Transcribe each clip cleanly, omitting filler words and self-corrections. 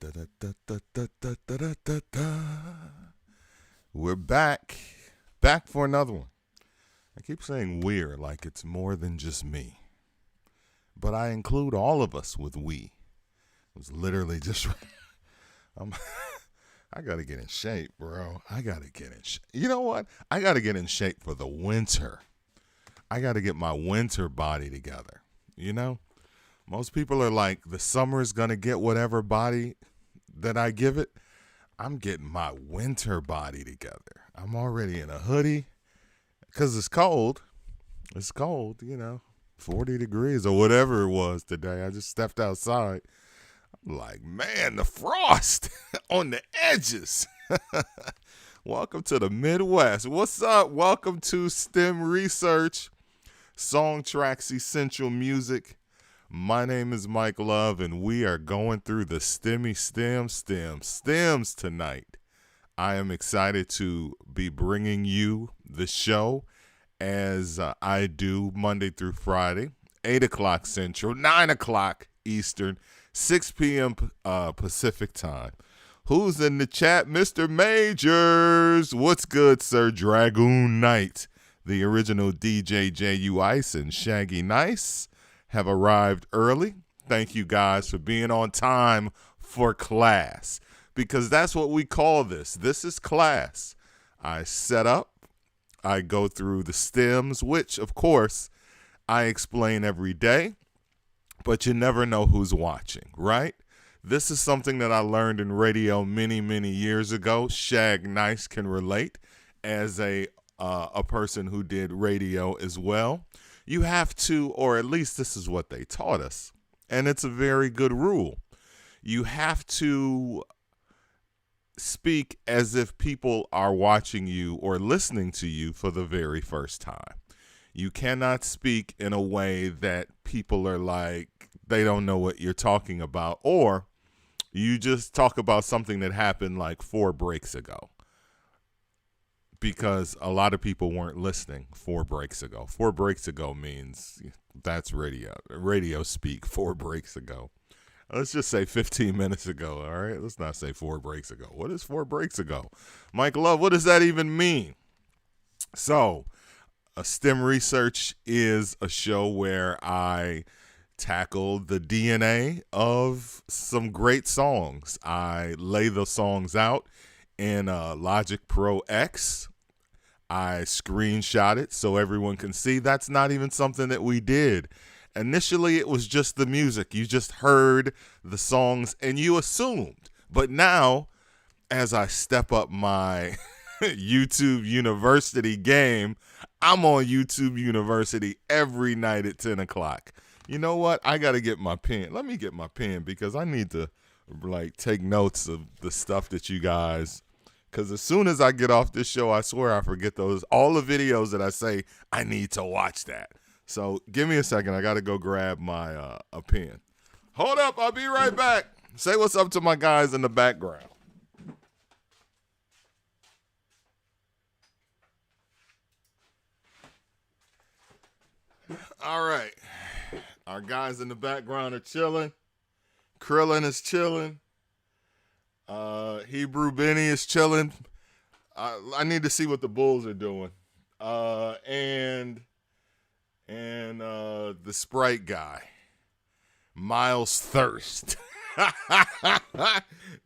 Da-da-da-da-da-da-da-da-da. We're back for another one. I keep saying we're like it's more than just me, but I include all of us with we. It was literally just, I gotta get in shape, bro. I gotta get in shape. You know what? I gotta get in shape for the winter. I gotta get my winter body together. You know, most people are like, the summer is gonna get whatever body that I give it. I'm getting my winter body together. I'm already in a hoodie because it's cold. It's cold, 40 degrees or whatever it was today. I just stepped outside. I'm like, man, the frost on the edges. Welcome to the Midwest. What's up? Welcome to S.T.E.M Research, Song Tracks Essential Music. My name is Mike Love, and we are going through the stems tonight. I am excited to be bringing you the show as I do Monday through Friday, 8 o'clock Central, 9 o'clock Eastern, 6 p.m. Pacific time. Who's in the chat? Mr. Majors. What's good, sir? Dragoon Knight, the original DJ J.U. Ice and Shaggy Nice have arrived early. Thank you guys for being on time for class, because that's what we call this. This is class. I set up, I go through the stems, which of course I explain every day, but you never know who's watching, right? This is something that I learned in radio many, many years ago. Shag Nice can relate as a person who did radio as well. You have to, or at least this is what they taught us, and it's a very good rule. You have to speak as if people are watching you or listening to you for the very first time. You cannot speak in a way that people are like, they don't know what you're talking about, or you just talk about something that happened like 4 breaks ago. Because a lot of people weren't listening 4 breaks ago. 4 breaks ago means that's radio speak 4 breaks ago. Let's just say 15 minutes ago, all right? Let's not say 4 breaks ago. What is 4 breaks ago? Mike Love, what does that even mean? So, S.T.E.M Research is a show where I tackle the DNA of some great songs. I lay the songs out in Logic Pro X. I screenshot it so everyone can see. That's not even something that we did. Initially, it was just the music. You just heard the songs and you assumed. But now, as I step up my YouTube University game, I'm on YouTube University every night at 10 o'clock. You know what? I got to get my pen. Let me get my pen because I need to take notes of the stuff that you guys, because as soon as I get off this show, I swear I forget all the videos that I say I need to watch that. So give me a second. I got to go grab my a pen. Hold up. I'll be right back. Say what's up to my guys in the background. All right. Our guys in the background are chilling. Krillin is chilling. Hebrew Benny is chilling. I need to see what the Bulls are doing. And the Sprite guy, Miles Thirst,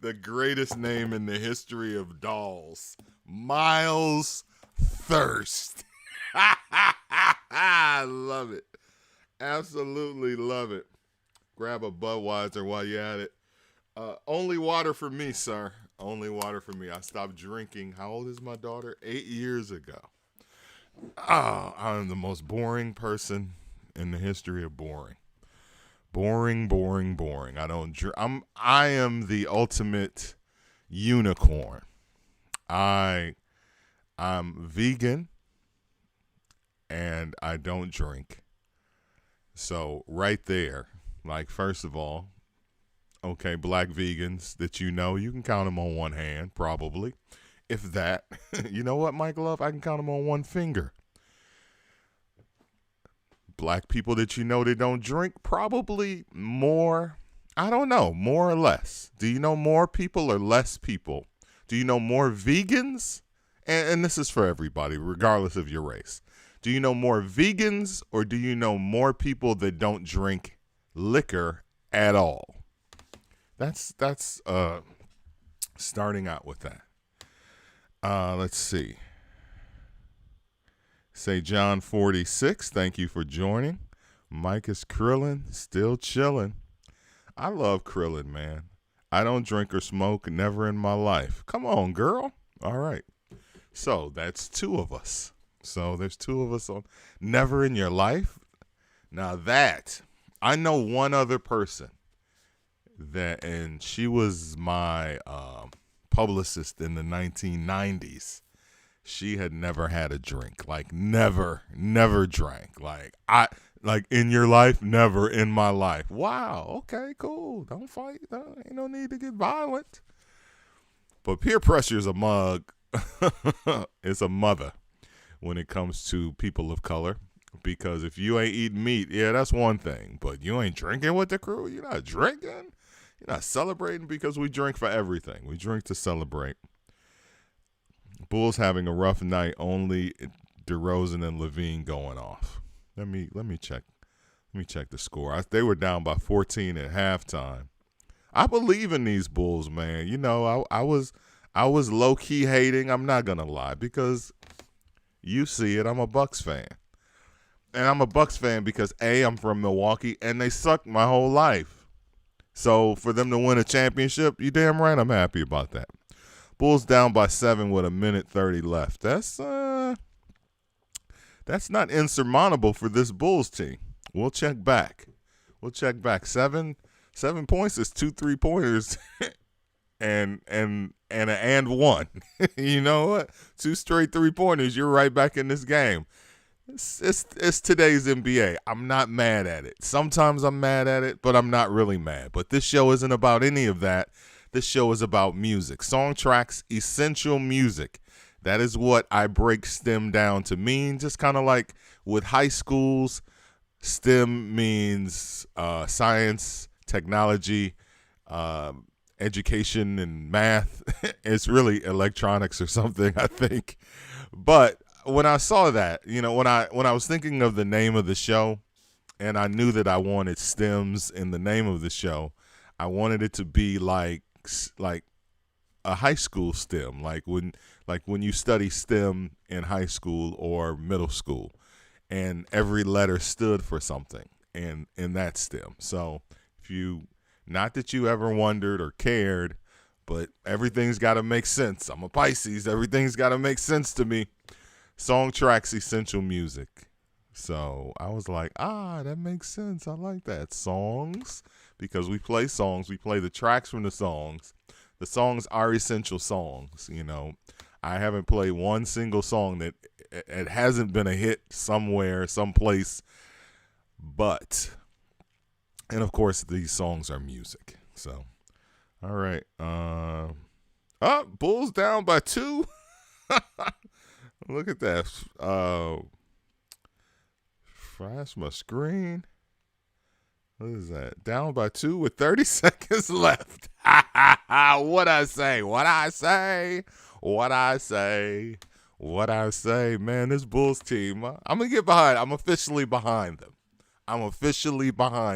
the greatest name in the history of dolls, Miles Thirst. I love it. Absolutely love it. Grab a Budweiser while you're at it. Only water for me, sir. Only water for me. I stopped drinking. How old is my daughter? 8 years ago. Oh, I'm the most boring person in the history of boring. Boring. I don't drink. I am the ultimate unicorn. I'm vegan and I don't drink. So right there, first of all, okay, black vegans that you can count them on one hand, probably. If that. You know what, Mike Love? I can count them on one finger. Black people that they don't drink, probably more. I don't know, more or less. Do you know more people or less people? Do you know more vegans? And this is for everybody, regardless of your race. Do you know more vegans or do you know more people that don't drink liquor at all? That's starting out with that. Let's see. Say John 46, thank you for joining. Mike is Krillin, still chilling. I love Krillin, man. I don't drink or smoke, never in my life. Come on, girl. All right. So that's two of us. So there's two of us on never in your life. Now that, I know one other person that, and she was my publicist in the 1990s. She had never had a drink, like never drank. Like in your life, never in my life. Wow, okay, cool. Don't fight. Ain't no need to get violent. But peer pressure is a mug. It's a mother when it comes to people of color. Because if you ain't eating meat, yeah, that's one thing. But you ain't drinking with the crew. You're not drinking. You're not celebrating, because we drink for everything. We drink to celebrate. Bulls having a rough night. Only DeRozan and Levine going off. Let me check. Let me check the score. They were down by 14 at halftime. I believe in these Bulls, man. You know, I was low key hating. I'm not gonna lie, because you see it. I'm a Bucks fan, and I'm a Bucks fan because I'm from Milwaukee, and they sucked my whole life. So for them to win a championship, you damn right I'm happy about that. Bulls down by 7 with 1:30 left. That's not insurmountable for this Bulls team. We'll check back. 7 points is 2 3-pointers and one. You know what? 2 straight 3-pointers. You're right back in this game. It's today's NBA. I'm not mad at it. Sometimes I'm mad at it, but I'm not really mad. But this show isn't about any of that. This show is about music. Song tracks, essential music. That is what I break STEM down to mean. Just kind of like with high schools, STEM means science, technology, education, and math. It's really electronics or something, I think. But when I saw that, you know, when I was thinking of the name of the show, and I knew that I wanted STEMs in the name of the show, I wanted it to be like a high school STEM, like when you study STEM in high school or middle school, and every letter stood for something in that STEM. So if you, not that you ever wondered or cared, but everything's got to make sense. I'm a Pisces. Everything's got to make sense to me. Song tracks, essential music. So I was like, that makes sense. I like that. Songs, because we play songs. We play the tracks from the songs. The songs are essential songs, you know. I haven't played one single song that it hasn't been a hit somewhere, someplace. But, and of course, these songs are music. So, all right. Bulls down by 2. Look at that. Flash my screen. What is that? Down by 2 with 30 seconds left. What I say. Man, this Bulls team, I'm going to get behind. I'm officially behind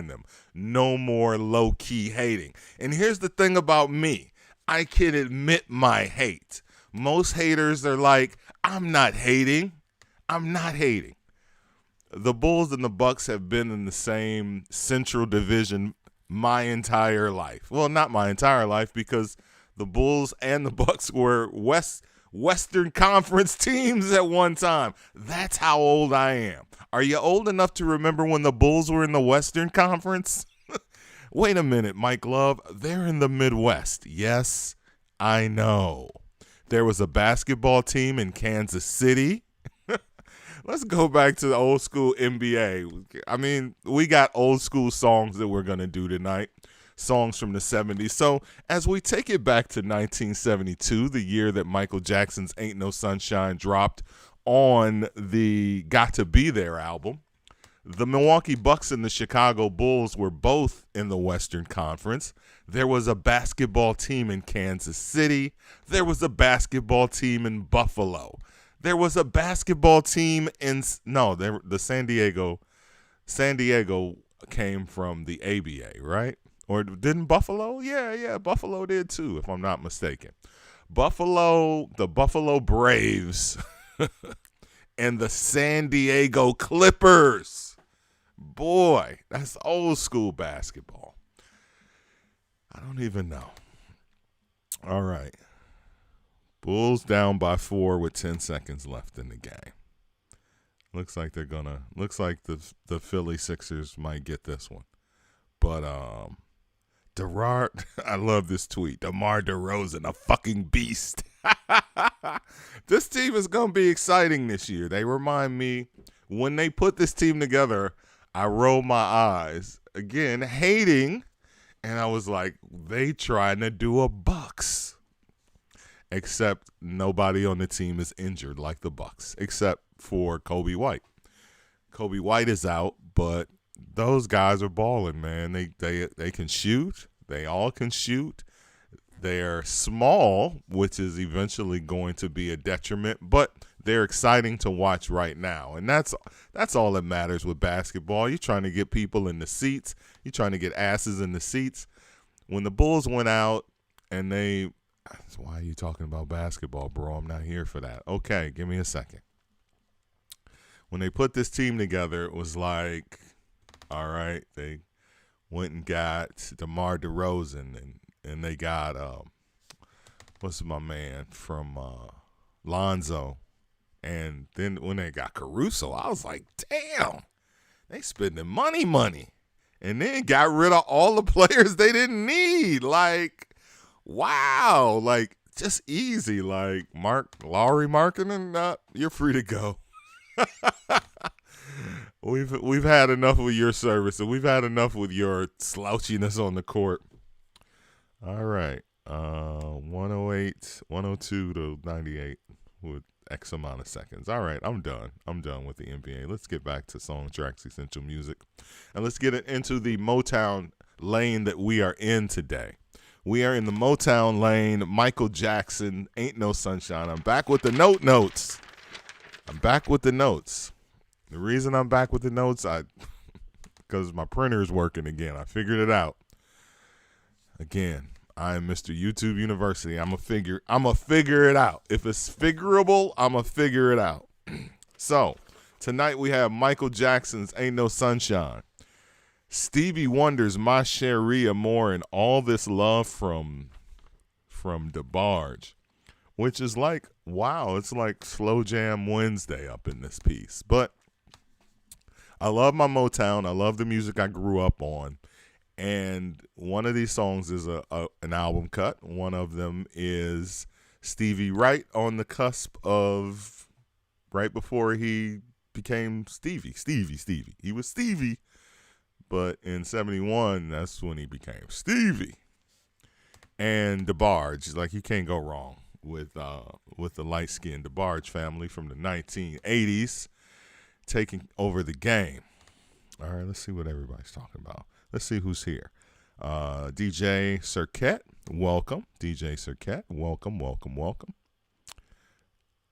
them. No more low-key hating. And here's the thing about me. I can admit my hate. Most haters are like, I'm not hating. The Bulls and the Bucks have been in the same Central Division my entire life. Well, not my entire life, because the Bulls and the Bucks were Western Conference teams at one time. That's how old I am. Are you old enough to remember when the Bulls were in the Western Conference? Wait a minute, Mike Love. They're in the Midwest. Yes, I know. There was a basketball team in Kansas City. Let's go back to the old school NBA. I mean, we got old school songs that we're going to do tonight, songs from the 70s. So as we take it back to 1972, the year that Michael Jackson's Ain't No Sunshine dropped on the Got to Be There album, The Milwaukee Bucks and the Chicago Bulls were both in the Western Conference. There was a basketball team in Kansas City. There was a basketball team in Buffalo. There was a basketball team the San Diego came from the ABA, right? Or didn't Buffalo? Yeah, Buffalo did too, if I'm not mistaken. The Buffalo Braves and the San Diego Clippers. Boy, that's old school basketball. I don't even know. All right. Bulls down by 4 with 10 seconds left in the game. Looks like the Philly Sixers might get this one. But I love this tweet. DeMar DeRozan, a fucking beast. This team is going to be exciting this year. They remind me, when they put this team together, I rolled my eyes. Again, hating, and I was like, they trying to do a Bucks. Except nobody on the team is injured like the Bucks, except for Kobe White. Kobe White is out, but those guys are balling, man. They can shoot. They all can shoot. They're small, which is eventually going to be a detriment, but they're exciting to watch right now. And that's all that matters with basketball. You're trying to get people in the seats. You're trying to get asses in the seats. When the Bulls went out and why are you talking about basketball, bro? I'm not here for that. Okay, give me a second. When they put this team together, it was like, all right, they went and got DeMar DeRozan, and they got, what's my man from Lonzo. And then when they got Caruso, I was like, damn, they spending money. And then got rid of all the players they didn't need. Like, wow, like just easy. Like Lowry Markkinen, you're free to go. We've had enough with your service, and we've had enough with your slouchiness on the court. All right, 108, 102 to 98 with X amount of seconds. All right, I'm done. I'm done with the NBA. Let's get back to Song Tracks Essential Music, and let's get into the Motown lane that we are in today. We are in the Motown lane. Michael Jackson, Ain't No Sunshine. I'm back with the notes. The reason I'm back with the notes, because my printer is working again. I figured it out. Again, I am Mr. YouTube University. I'm a figure it out. If it's figurable, I'm a figure it out. So, tonight we have Michael Jackson's Ain't No Sunshine. Stevie Wonder's My Cherie, Amour, and All This Love from DeBarge, which is like, wow, it's like Slow Jam Wednesday up in this piece. But I love my Motown. I love the music I grew up on. And one of these songs is an album cut. One of them is Stevie right on the cusp of, right before he became Stevie. He was Stevie. But in 71, that's when he became Stevie. And DeBarge, like, you can't go wrong with the light-skinned DeBarge family from the 1980s taking over the game. All right, let's see what everybody's talking about. Let's see who's here. DJ Cirquette, welcome. DJ Cirquette, welcome.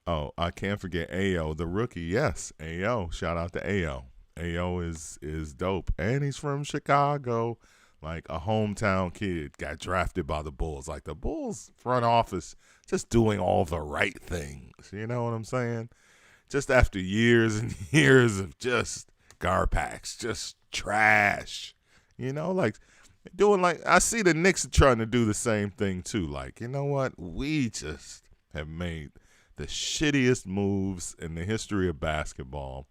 Oh, I can't forget Ayo, the rookie. Yes, Ayo. Shout out to Ayo. Ayo is dope, and he's from Chicago, like a hometown kid. Got drafted by the Bulls, like the Bulls front office, just doing all the right things. You know what I'm saying? Just after years and years of just Garpax, just trash. You know, like doing like I see the Knicks trying to do the same thing too. Like, you know what? We just have made the shittiest moves in the history of basketball.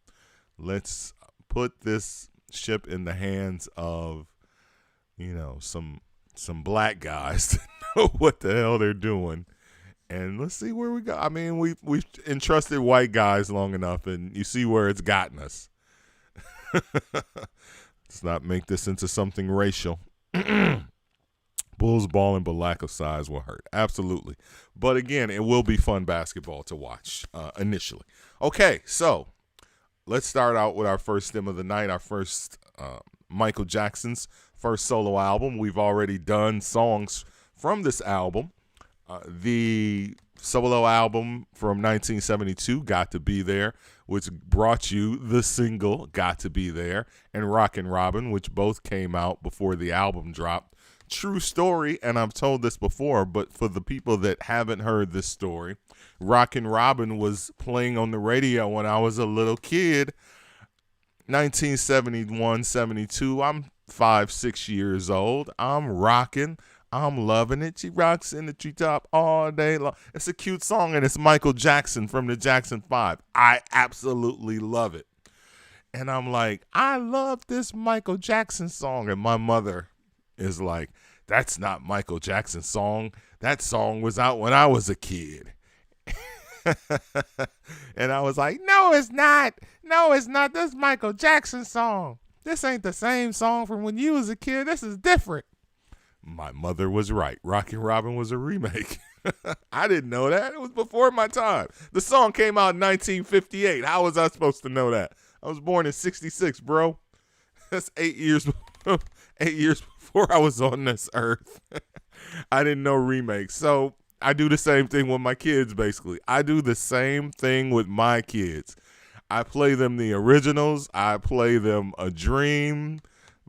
Let's put this ship in the hands of, you know, some black guys to know what the hell they're doing, and let's see where we go. I mean, we've entrusted white guys long enough, and you see where it's gotten us. Let's not make this into something racial. Bulls balling, but lack of size will hurt. Absolutely. But again, it will be fun basketball to watch initially. Okay, so let's start out with our first stem of the night, our first Michael Jackson's first solo album. We've already done songs from this album. The solo album from 1972, Got to Be There, which brought you the single Got to Be There, and Rockin' Robin, which both came out before the album dropped. True story, and I've told this before, but for the people that haven't heard this story, Rockin' Robin was playing on the radio when I was a little kid. 1971, 72, I'm 5, 6 years old. I'm rocking. I'm loving it. She rocks in the treetop all day long. It's a cute song, and it's Michael Jackson from the Jackson 5. I absolutely love it. And I'm like, I love this Michael Jackson song. And my mother is like, that's not Michael Jackson's song. That song was out when I was a kid. And I was like, no, it's not. No, it's not. This Michael Jackson song. This ain't the same song from when you was a kid. This is different. My mother was right. Rockin' Robin was a remake. I didn't know that. It was before my time. The song came out in 1958. How was I supposed to know that? I was born in 66, bro. That's 8 years before I was on this earth. I didn't know remakes. So I do the same thing with my kids, basically. I do the same thing with my kids. I play them the originals. I play them A Dream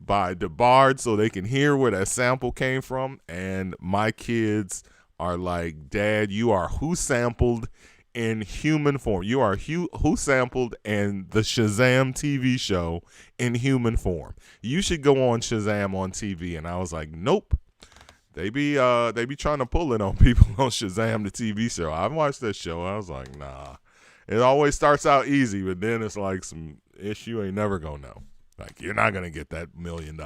by DeBarge so they can hear where that sample came from. And my kids are like, Dad, you are who sampled in human form. You are who sampled in the Shazam TV show in human form. You should go on Shazam on TV. And I was like, nope. They be trying to pull it on people on Shazam, the TV show. I watched that show. I was like, nah. It always starts out easy, but then it's like some issue ain't never gonna know. Like, you're not gonna get that $1 million.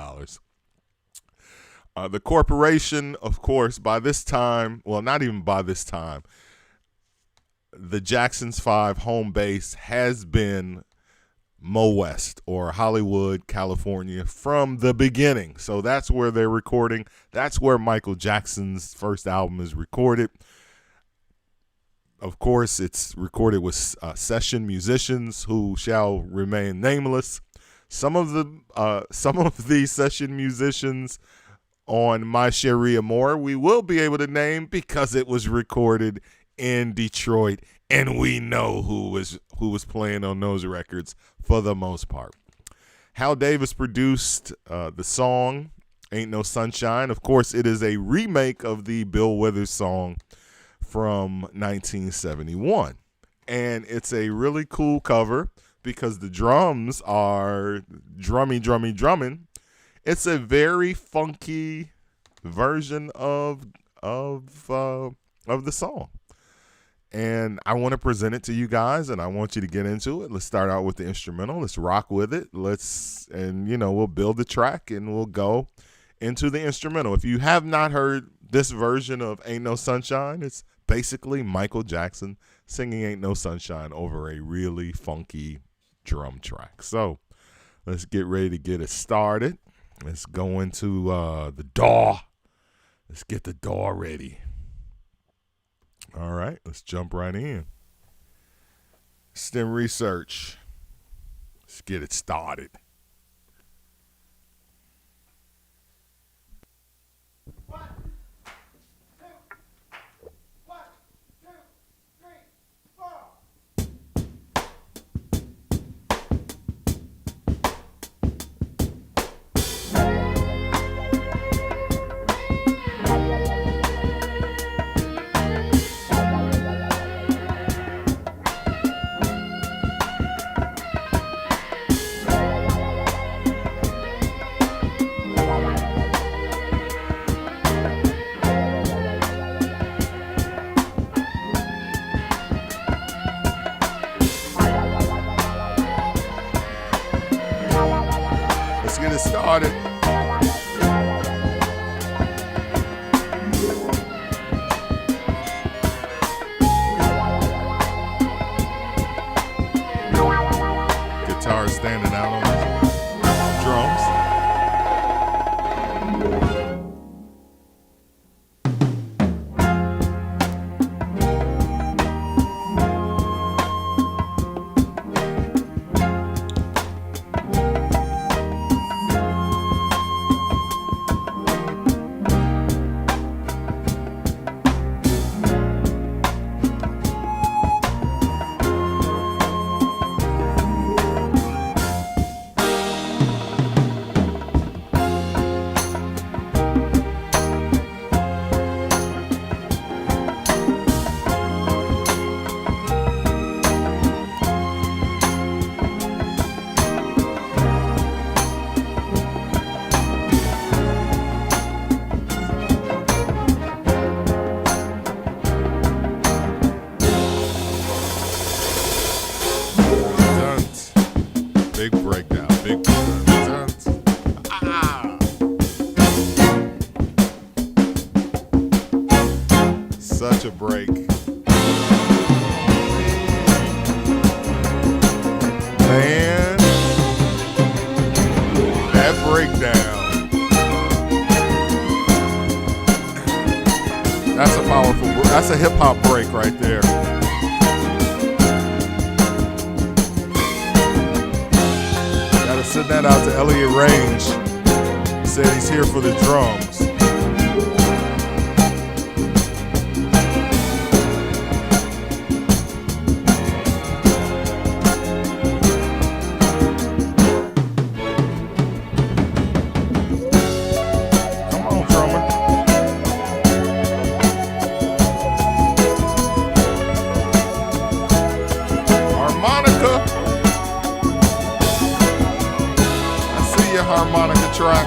The corporation, of course, by this time, well, not even by this time, the Jackson's 5 home base has been Mo West, or Hollywood, California, from the beginning. So that's where they're recording. That's where Michael Jackson's first album is recorded. Of course, it's recorded with session musicians who shall remain nameless. Some of the session musicians on My Cherie Amour we will be able to name because it was recorded in Detroit, and we know who was playing on those records for the most part. Hal Davis produced the song Ain't No Sunshine. Of course, it is a remake of the Bill Withers song from 1971. And it's a really cool cover because the drums are drumming. It's a very funky version of the song. And I want to present it to you guys, and I want you to get into it. Let's start out with the instrumental. Let's rock with it. We'll build the track, and we'll go into the instrumental. If you have not heard this version of Ain't No Sunshine, it's basically Michael Jackson singing Ain't No Sunshine over a really funky drum track. So let's get ready to get it started. Let's go into the DAW. Let's get the DAW ready. All right, let's jump right in. STEM research. Let's get it started. Started. Guitar standing out on the drums. Big breakdown. Big breakdown. Such a break. Man, that breakdown. That's a powerful, that's a hip hop break right there. Gotta send that out to Elliot Range. He said he's here for the drums. Harmonica track.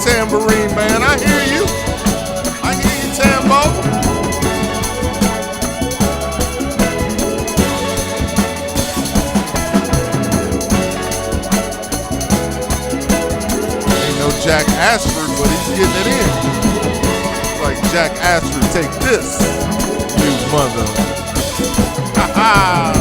Tambourine man, I hear you. I hear you, Tambo. Ain't no Jack Ashford, but he's getting it in. Like Jack Ashford, take this, you mother. Ha ha.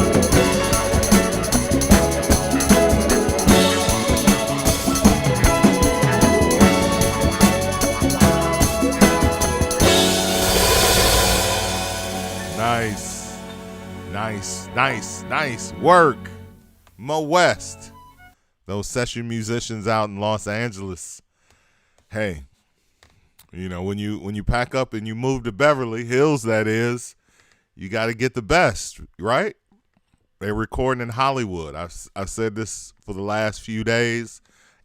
Nice work, Mo West. Those session musicians out in Los Angeles. Hey, you know, when you pack up and you move to Beverly Hills, that is, you got to get the best, right? They're recording in Hollywood. I've said this for the last few days.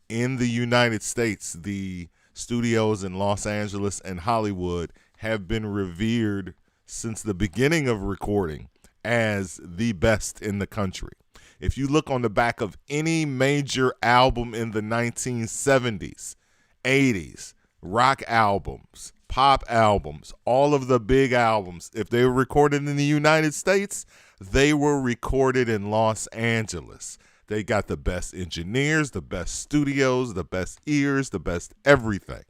In the United States, the studios in Los Angeles and Hollywood have been revered since the beginning of recording as the best in the country. If you look on the back of any major album in the 1970s, 80s, rock albums, pop albums, all of the big albums, if they were recorded in the United States, they were recorded in Los Angeles. They got the best engineers, the best studios, the best ears, the best everything.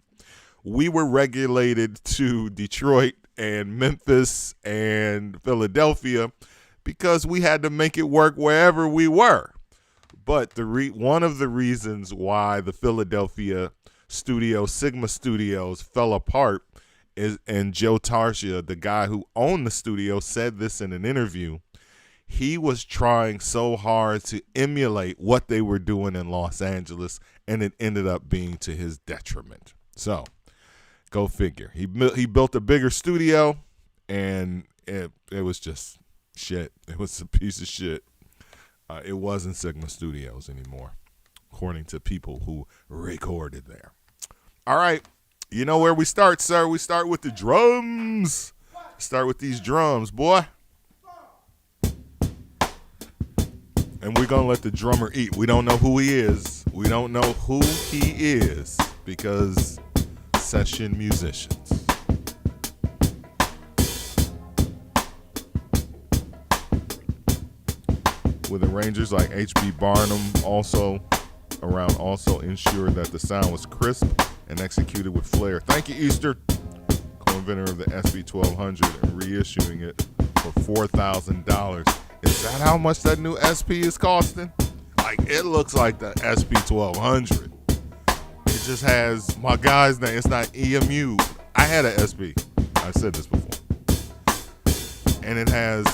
We were regulated to Detroit and Memphis and Philadelphia because we had to make it work wherever we were. But one of the reasons why the Philadelphia studio, Sigma Studios, fell apart is, and Joe Tarsia, the guy who owned the studio, said this in an interview. He was trying so hard to emulate what they were doing in Los Angeles, and it ended up being to his detriment. So, go figure. He built a bigger studio, and it was just shit. It was a piece of shit. It wasn't Sigma Studios anymore, according to people who recorded there. All right. You know where we start, sir? We start with the drums. Start with these drums, boy. And we're going to let the drummer eat. We don't know who he is. We don't know who he is because session musicians. With arrangers like H.B. Barnum also ensured that the sound was crisp and executed with flair. Thank you, Easter, co-inventor of the SB1200 and reissuing it for $4,000. Is that how much that new SP is costing? Like, it looks like the SB1200. It just has my guy's name. It's not EMU. I had an SP. I've said this before. And it has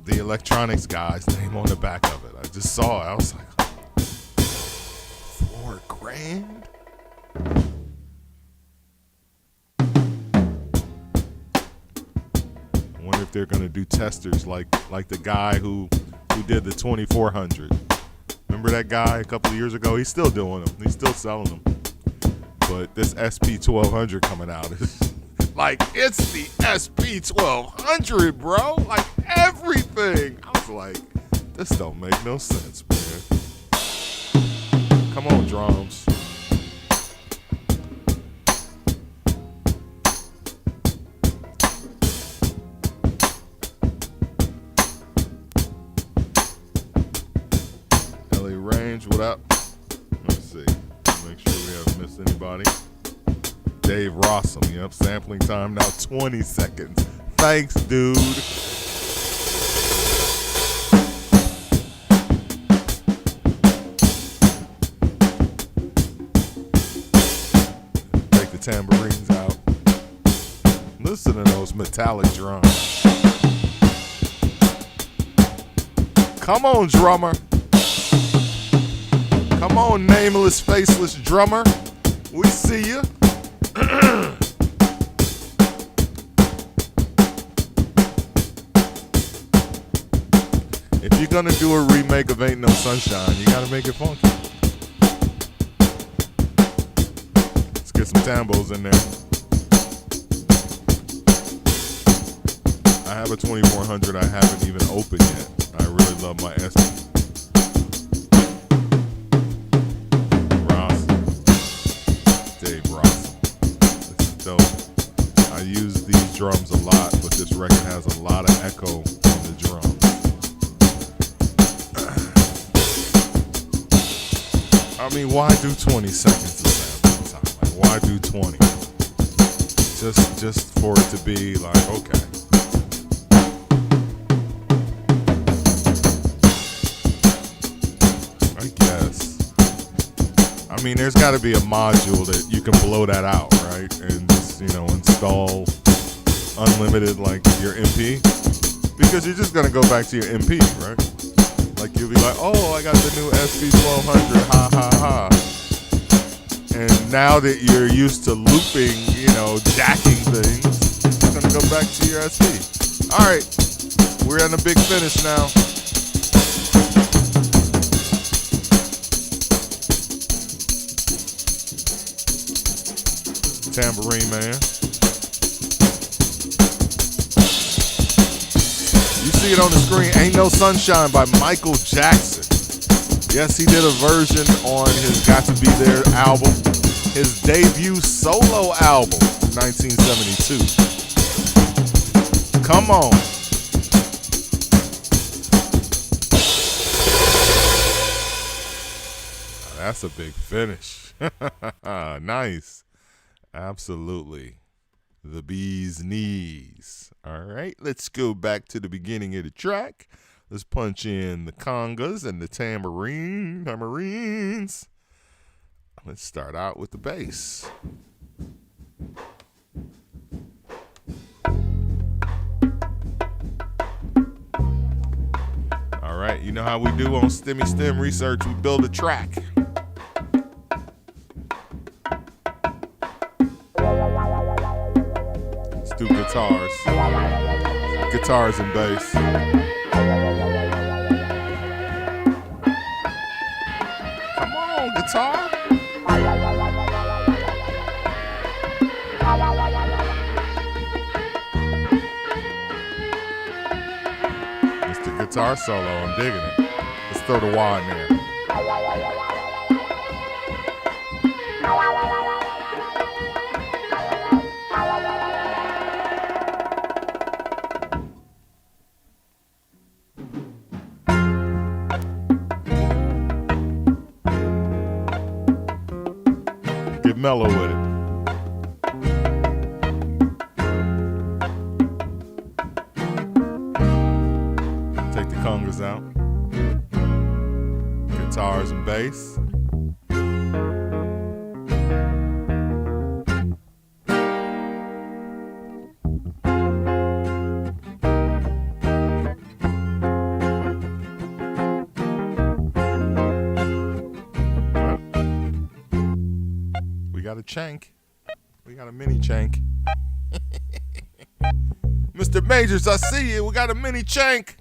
the electronics guy's name on the back of it. I just saw it. I was like, $4,000? if they're gonna do testers like the guy who did the 2400. Remember that guy a couple of years ago? He's still doing them. He's still selling them. But this SP1200 coming out is like, it's the SP1200, bro. Like everything. I was like, this don't make no sense, man. Come on, drums. LA Range, what up? Let's see. Make sure we haven't missed anybody. Dave Rossum, yep. Sampling time now 20 seconds. Thanks, dude. Take the tambourines out. Listen to those metallic drums. Come on, drummer. Come on, nameless, faceless drummer. We see you. If you're gonna do a remake of Ain't No Sunshine, you gotta make it funky. Let's get some tambos in there. I have a 2400 I haven't even opened yet. I really love my S.T.E.M. I use these drums a lot, but this record has a lot of echo on the drums. I mean, why do 20 seconds of sample time? Like, why do 20? Just for it to be like, okay. I guess. I mean, there's got to be a module that you can blow that out, right? And just, install unlimited, like, your MP. Because you're just going to go back to your MP, right? Like, you'll be like, oh, I got the new SP1200, ha, ha, ha. And now that you're used to looping, jacking things, you're going to go back to your SP. All right, we're on the big finish now. Tambourine man. You see it on the screen. Ain't No Sunshine by Michael Jackson. Yes, he did a version on his Got to Be There album. His debut solo album, 1972. Come on. That's a big finish. Nice. Absolutely. The bee's knees. All right, let's go back to the beginning of the track. Let's punch in the congas and the tambourines. Let's start out with the bass. All right, you know how we do on STEM research, we build a track. Let's do guitars and bass. Come on, guitar. It's the guitar solo, I'm digging it. Let's throw the wah in there. Get mellow with it. Take the congas out. Guitars and bass. We got a chank. We got a mini chank. Mr. Majors, I see you. We got a mini chank.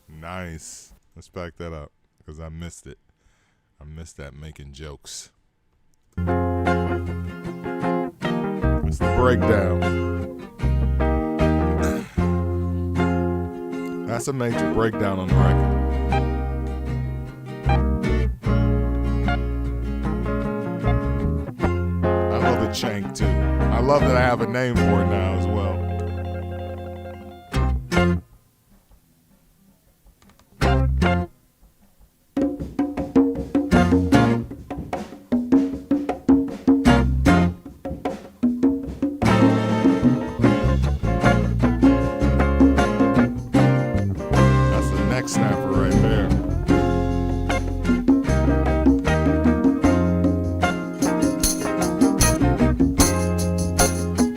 Nice. Let's back that up because I missed it. I missed that making jokes. It's the breakdown. That's a major breakdown on the record. I love the chank too. I love that I have a name for it now as well. Snapper right there.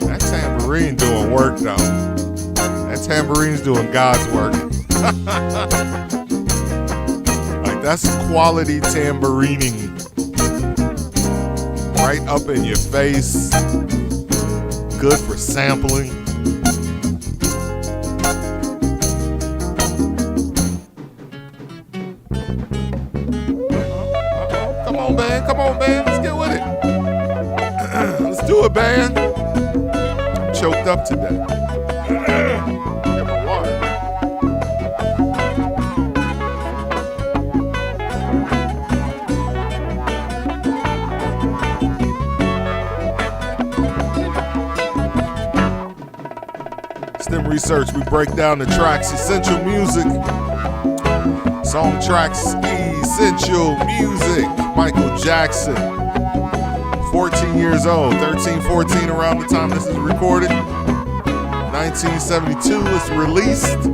That tambourine doing work though. That tamborine's doing God's work. Like that's quality tamborining. Right up in your face. Good for sampling. Come on, band. Let's get with it. Let's do it, band. I'm choked up today. Get my water. S.T.E.M Research, we break down the tracks, essential music. Song tracks, essential music. Michael Jackson, 14 years old, 13, 14 around the time this is recorded. 1972 it's released.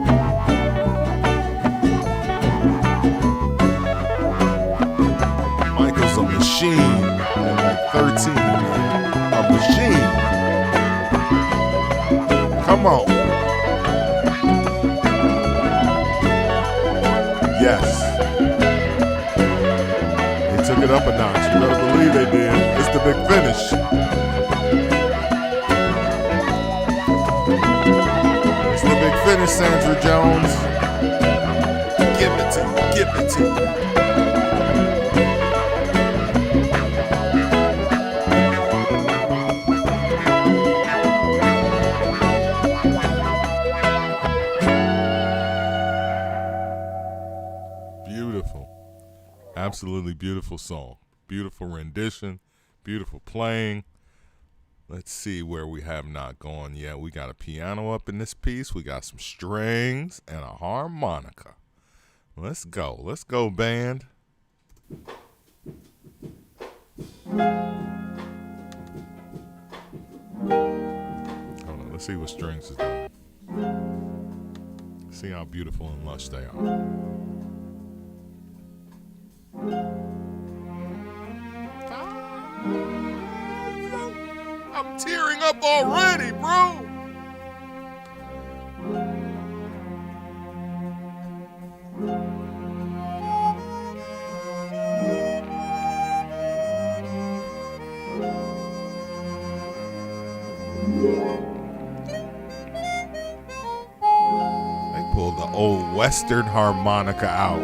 Michael's a machine at like 13. A machine. Come on. Yes. Took it up a notch. You better believe they did. It's the big finish. It's the big finish, Sandra Jones. Give it to you. Give it to you. Beautiful. Absolutely beautiful song. Beautiful rendition. Beautiful playing. Let's see where we have not gone yet. We got a piano up in this piece. We got some strings and a harmonica. Let's go. Let's go, band. Hold on. Let's see what strings is doing. See how beautiful and lush they are. I'm tearing up already, bro. They pulled the old Western harmonica out.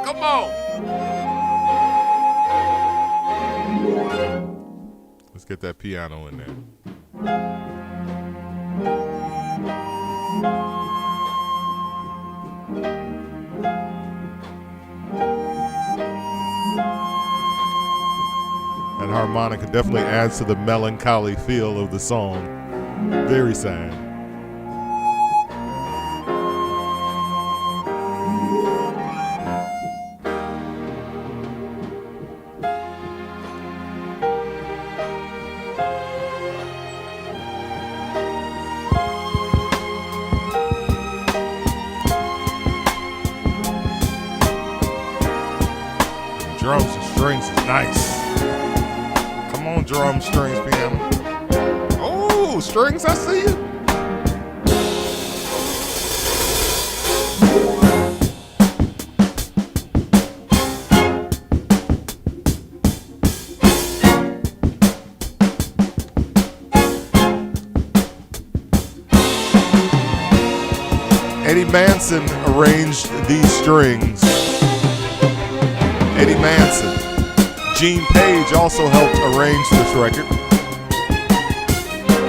Come on. Let's get that piano in there. That harmonica definitely adds to the melancholy feel of the song. Very sad. Drums and strings is nice. Come on, drum, strings, piano. Oh! Ooh, strings, I see you. Eddie Manson arranged these strings. Eddie Manson. Gene Page also helped arrange this record.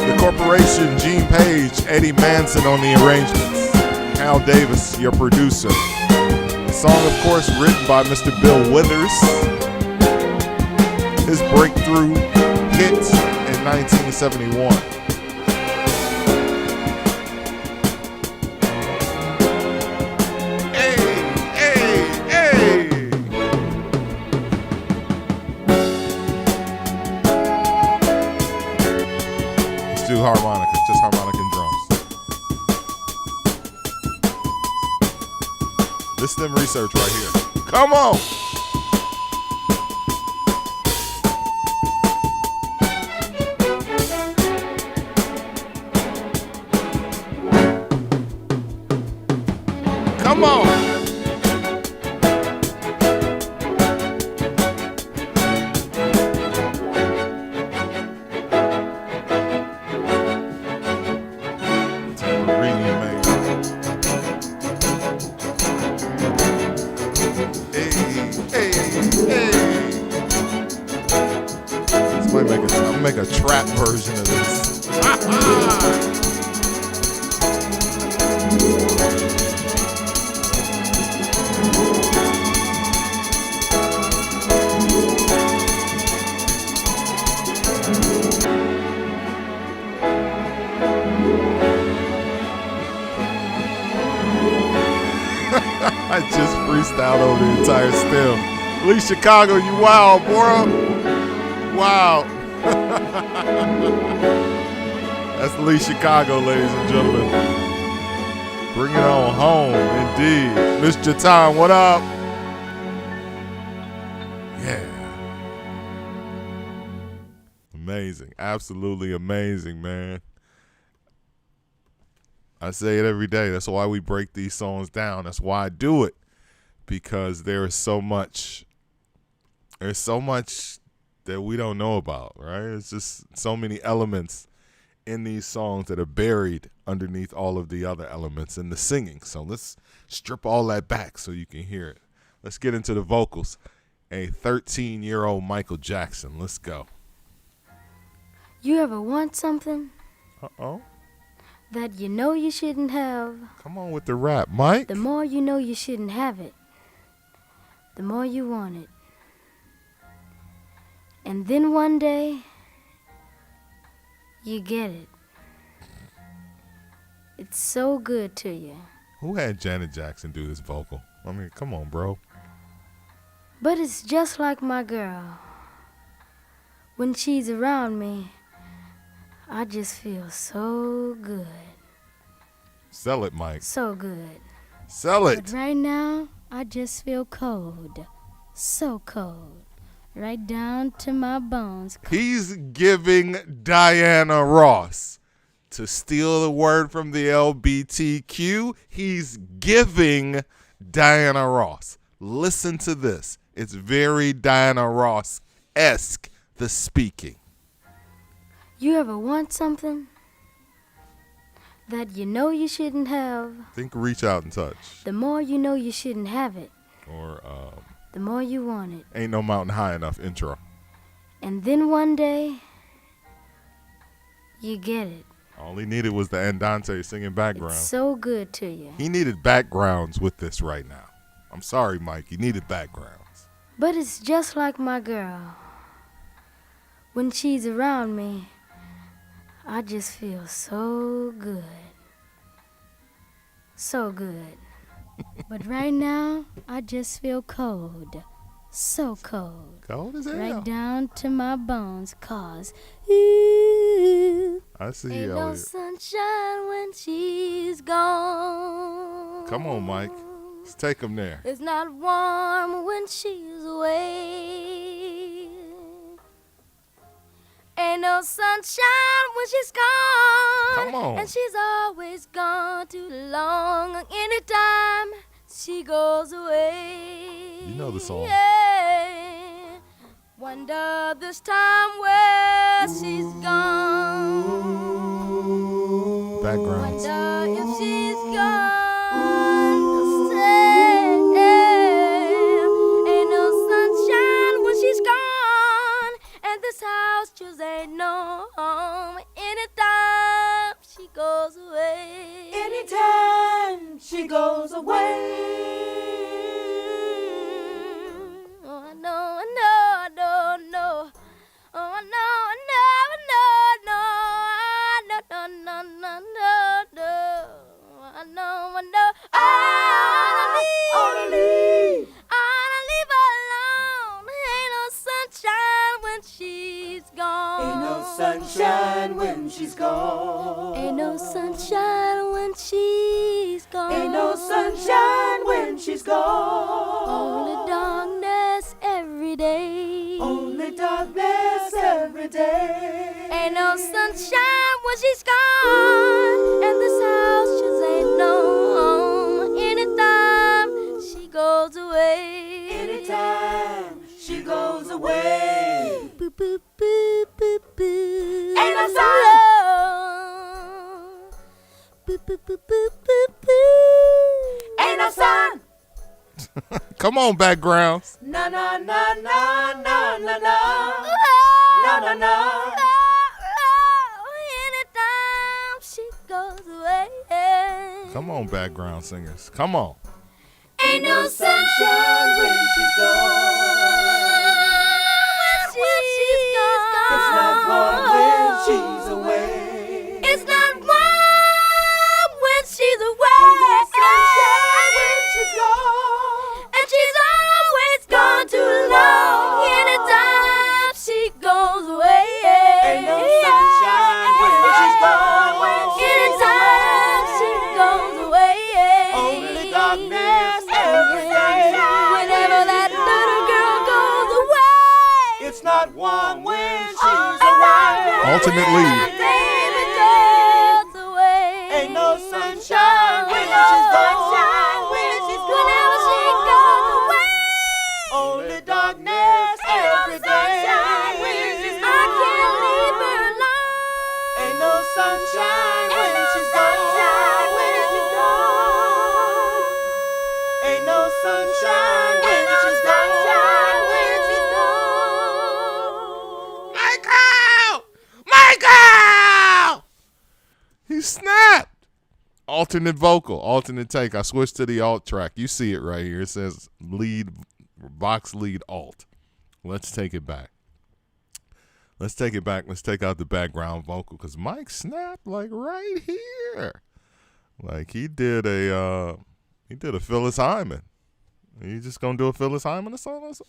The Corporation, Gene Page, Eddie Manson on the arrangements. Hal Davis, your producer. The song, of course, written by Mr. Bill Withers. His breakthrough hit in 1971. Harmonica, just harmonica and drums. This is them research right here. Come on! Come on! Make a trap version of this. I just freestyled over the entire stem. Lee Chicago, you wild, bro. Wow. That's Lee Chicago, ladies and gentlemen. Bring it on home, indeed. Mr. Tom, what up? Yeah. Amazing. Absolutely amazing, man. I say it every day. That's why we break these songs down. That's why I do it. Because there's so much that we don't know about, right? It's just so many elements in these songs that are buried underneath all of the other elements in the singing. So let's strip all that back so you can hear it. Let's get into the vocals. A 13-year-old Michael Jackson. Let's go. You ever want something Uh-oh. that you know you shouldn't have? Come on with the rap, Mike. The more you know you shouldn't have it, the more you want it. And then one day, you get it. It's so good to you. Who had Janet Jackson do this vocal? I mean, come on, bro. But it's just like my girl. When she's around me, I just feel so good. Sell it, Mike. So good. Sell it. But right now, I just feel cold. So cold. Right down to my bones. He's giving Diana Ross. To steal the word from the LBTQ, he's giving Diana Ross. Listen to this. It's very Diana Ross-esque, the speaking. You ever want something that you know you shouldn't have? Think reach out and touch. The more you know you shouldn't have it, Or the more you want it. Ain't No Mountain High Enough intro. And then one day, you get it. All he needed was the Andante singing background. It's so good to you. He needed backgrounds with this right now. I'm sorry, Mike. He needed backgrounds. But it's just like my girl. When she's around me, I just feel so good. So good. But right now, I just feel cold. So cold. Cold as hell. Right down to my bones, 'cause ooh, I see ain't you, no Elliot. sunshine when she's gone. Come on, Mike. Let's take him there. It's not warm when she's away. Ain't no no sunshine when she's gone. Come on. And she's always gone too long. Anytime she goes away. You know the song. Yeah. Wonder this time where she's gone. Background. Wonder if she's gone to stay. Ain't no sunshine when she's gone. And this house just ain't no home. Anytime she goes away. Anytime she goes away. Oh, I know, I don't know. Oh, I know, I know. I wanna leave her alone. Ain't no sunshine when she's gone. Ain't no sunshine when she's gone. Ain't no sunshine when she's gone. Ain't no sunshine when she's gone. Only darkness every day. Only darkness every day. Ain't no sunshine when she's gone. And this house just ain't no home. Anytime she goes away. Anytime she goes away. Boo, boo, boo, boo, boo. Ain't no sun. Boo, boo, boo, boo, boo, boo. Ain't no sun. Come on, backgrounds. Na na na na na na na. Na na na. Anytime she goes away. Come on, background singers. Come on. Ain't no sunshine When she's gone. when she's gone. It's not warm when she's away. It's not warm when she's away. Sunshine when she's gone. And she's always gone too long. Anytime she goes away. Ain't no sunshine when she's gone. Anytime she goes away. Only darkness every day. Whenever that little girl goes away. It's not warm when she's away. Alternate lead. Baby goes away. Ain't no sunshine when she's gone. Whenever she goes away. Only darkness every day. I can't leave her alone. Ain't no sunshine when she's gone. Ain't no sunshine when she's gone. Michael! He snapped. Alternate vocal, alternate take. I switched to the alt track. You see it right here. It says lead, box lead alt. Let's take it back. Let's take out the background vocal because Mike snapped like right here. Like he did a Phyllis Hyman. Are you just gonna do a Phyllis Hyman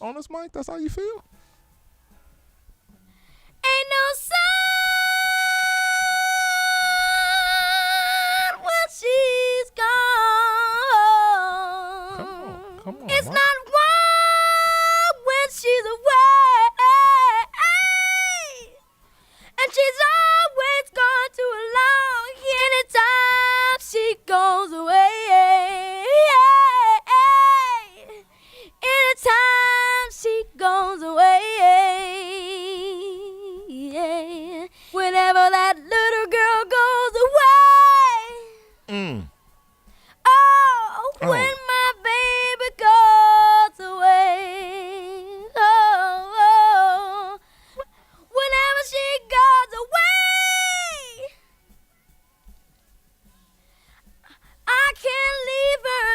on this mic? That's how you feel? Ain't no sun when she's gone. Come on, It's Mike. not warm when she's away. And she's always gone too long. Anytime she goes away. Anytime she goes away. Whenever that little girl goes away. Oh, when my baby goes away. Oh, whenever she goes away. I can't leave her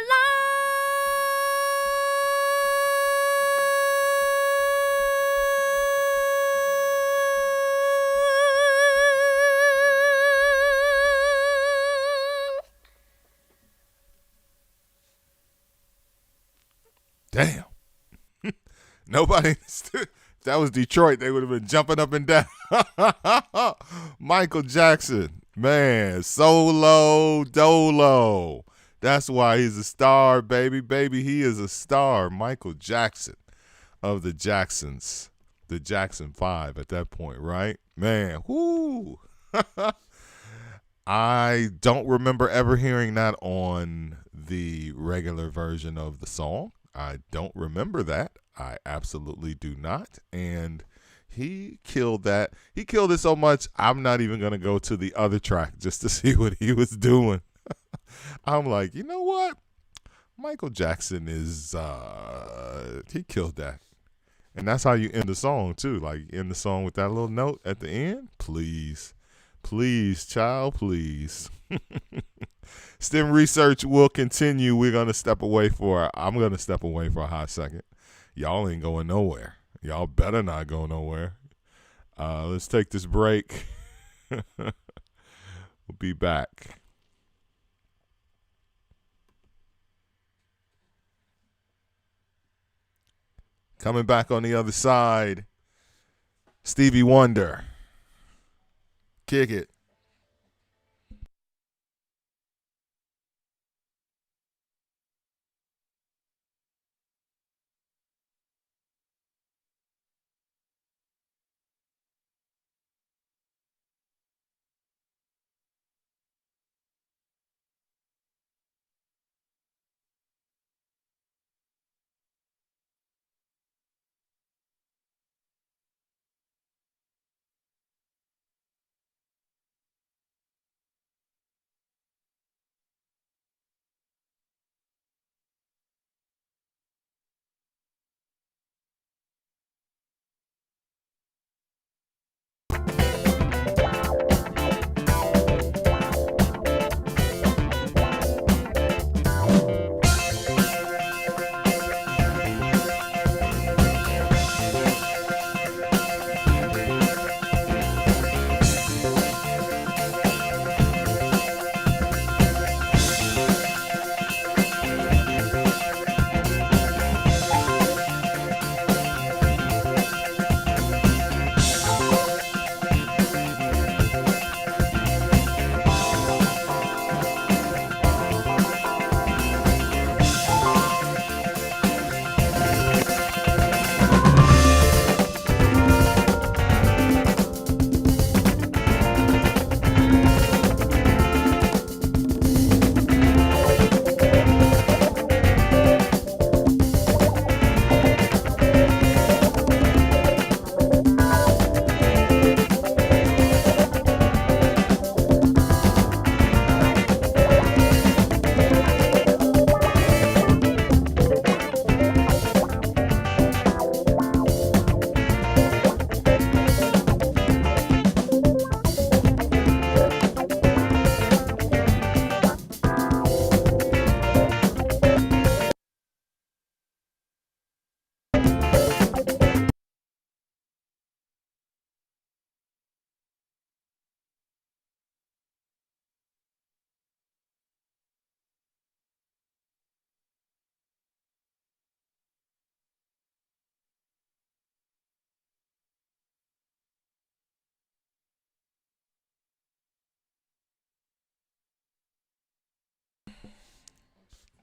Damn. Nobody. If that was Detroit, they would have been jumping up and down. Michael Jackson. Man, solo dolo. That's why he's a star, baby. Baby, he is a star. Michael Jackson of the Jacksons. The Jackson 5 at that point, right? Man, whoo. I don't remember ever hearing that on the regular version of the song. I don't remember that. I absolutely do not. And he killed that. He killed it so much, I'm not even going to go to the other track just to see what he was doing. I'm like, you know what? Michael Jackson is, he killed that. And that's how you end the song, too. Like, end the song with that little note at the end. Please. Please, child, please. STEM research will continue. I'm going to step away for a hot second. Y'all ain't going nowhere. Y'all better not go nowhere. Let's take this break. We'll be back. Coming back on the other side, Stevie Wonder. Kick it.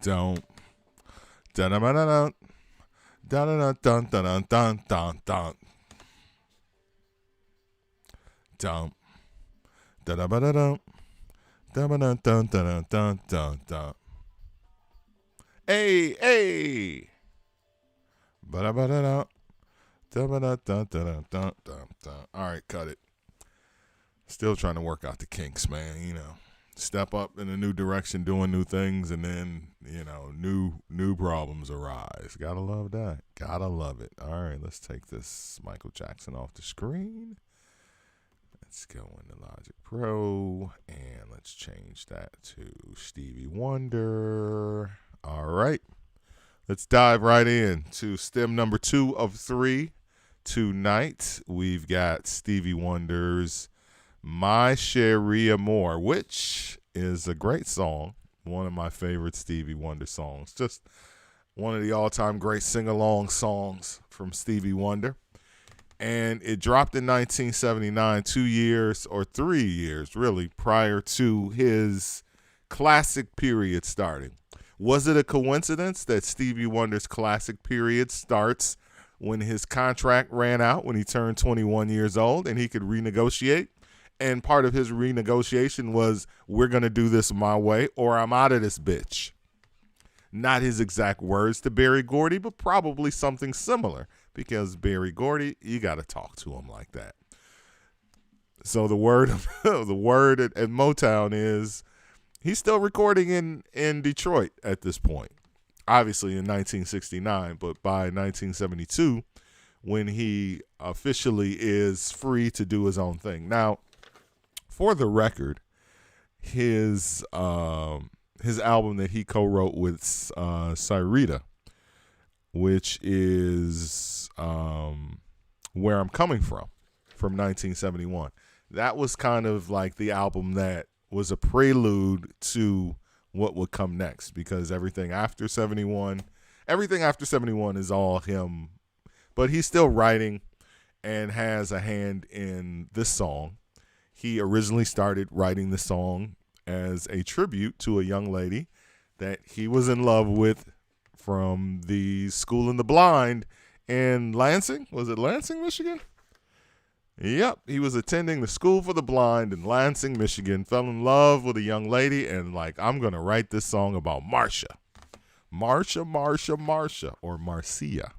Don't. Dun-dun-dun-dun. Dun-dun-dun-dun-dun-dun-dun. Don't. Dun-dun-dun-dun. Dun-dun-dun-dun-dun-dun-dun. Hey, hey. Ba-da-ba-da-da. Dun-ba-da-dun-dun-dun-dun-dun. All right, cut it. Still trying to work out the kinks, man, you know. Step up in a new direction, doing new things, and then, you know, new problems arise. Gotta love that. Gotta love it. All right, let's take this Michael Jackson off the screen. Let's go into Logic Pro, and let's change that to Stevie Wonder. All right, let's dive right in to STEM number 2 of 3 tonight. We've got Stevie Wonder's My Cherie Amour, which is a great song, one of my favorite Stevie Wonder songs. Just one of the all-time great sing-along songs from Stevie Wonder. And it dropped in 1979, 2 years or 3 years, really, prior to his classic period starting. Was it a coincidence that Stevie Wonder's classic period starts when his contract ran out when he turned 21 years old and he could renegotiate. And part of his renegotiation was, we're going to do this my way or I'm out of this bitch. Not his exact words to Berry Gordy, but probably something similar, because Berry Gordy, you got to talk to him like that. So the word the word at Motown is he's still recording in Detroit at this point. Obviously in 1969, but by 1972, when he officially is free to do his own thing. Now, for the record, his album that he co-wrote with Cherie, which is Where I'm Coming from 1971. That was kind of like the album that was a prelude to what would come next, because everything after 71 is all him, but he's still writing and has a hand in this song. He originally started writing the song as a tribute to a young lady that he was in love with from the School in the Blind in Lansing. Was it Lansing, Michigan? Yep, he was attending the School for the Blind in Lansing, Michigan, fell in love with a young lady, and like, I'm going to write this song about Marcia. Marcia, or Marcia.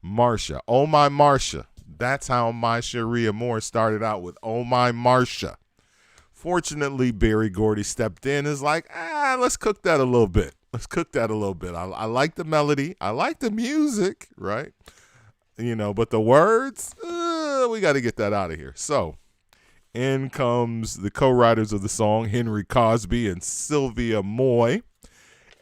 Marcia, oh my Marcia. That's how my Cherie Amour started out, with oh my Marcia. Fortunately, Berry Gordy stepped in and is like, let's cook that a little bit. I like the melody. I like the music, right? But the words, we got to get that out of here. So in comes the co-writers of the song, Henry Cosby and Sylvia Moy,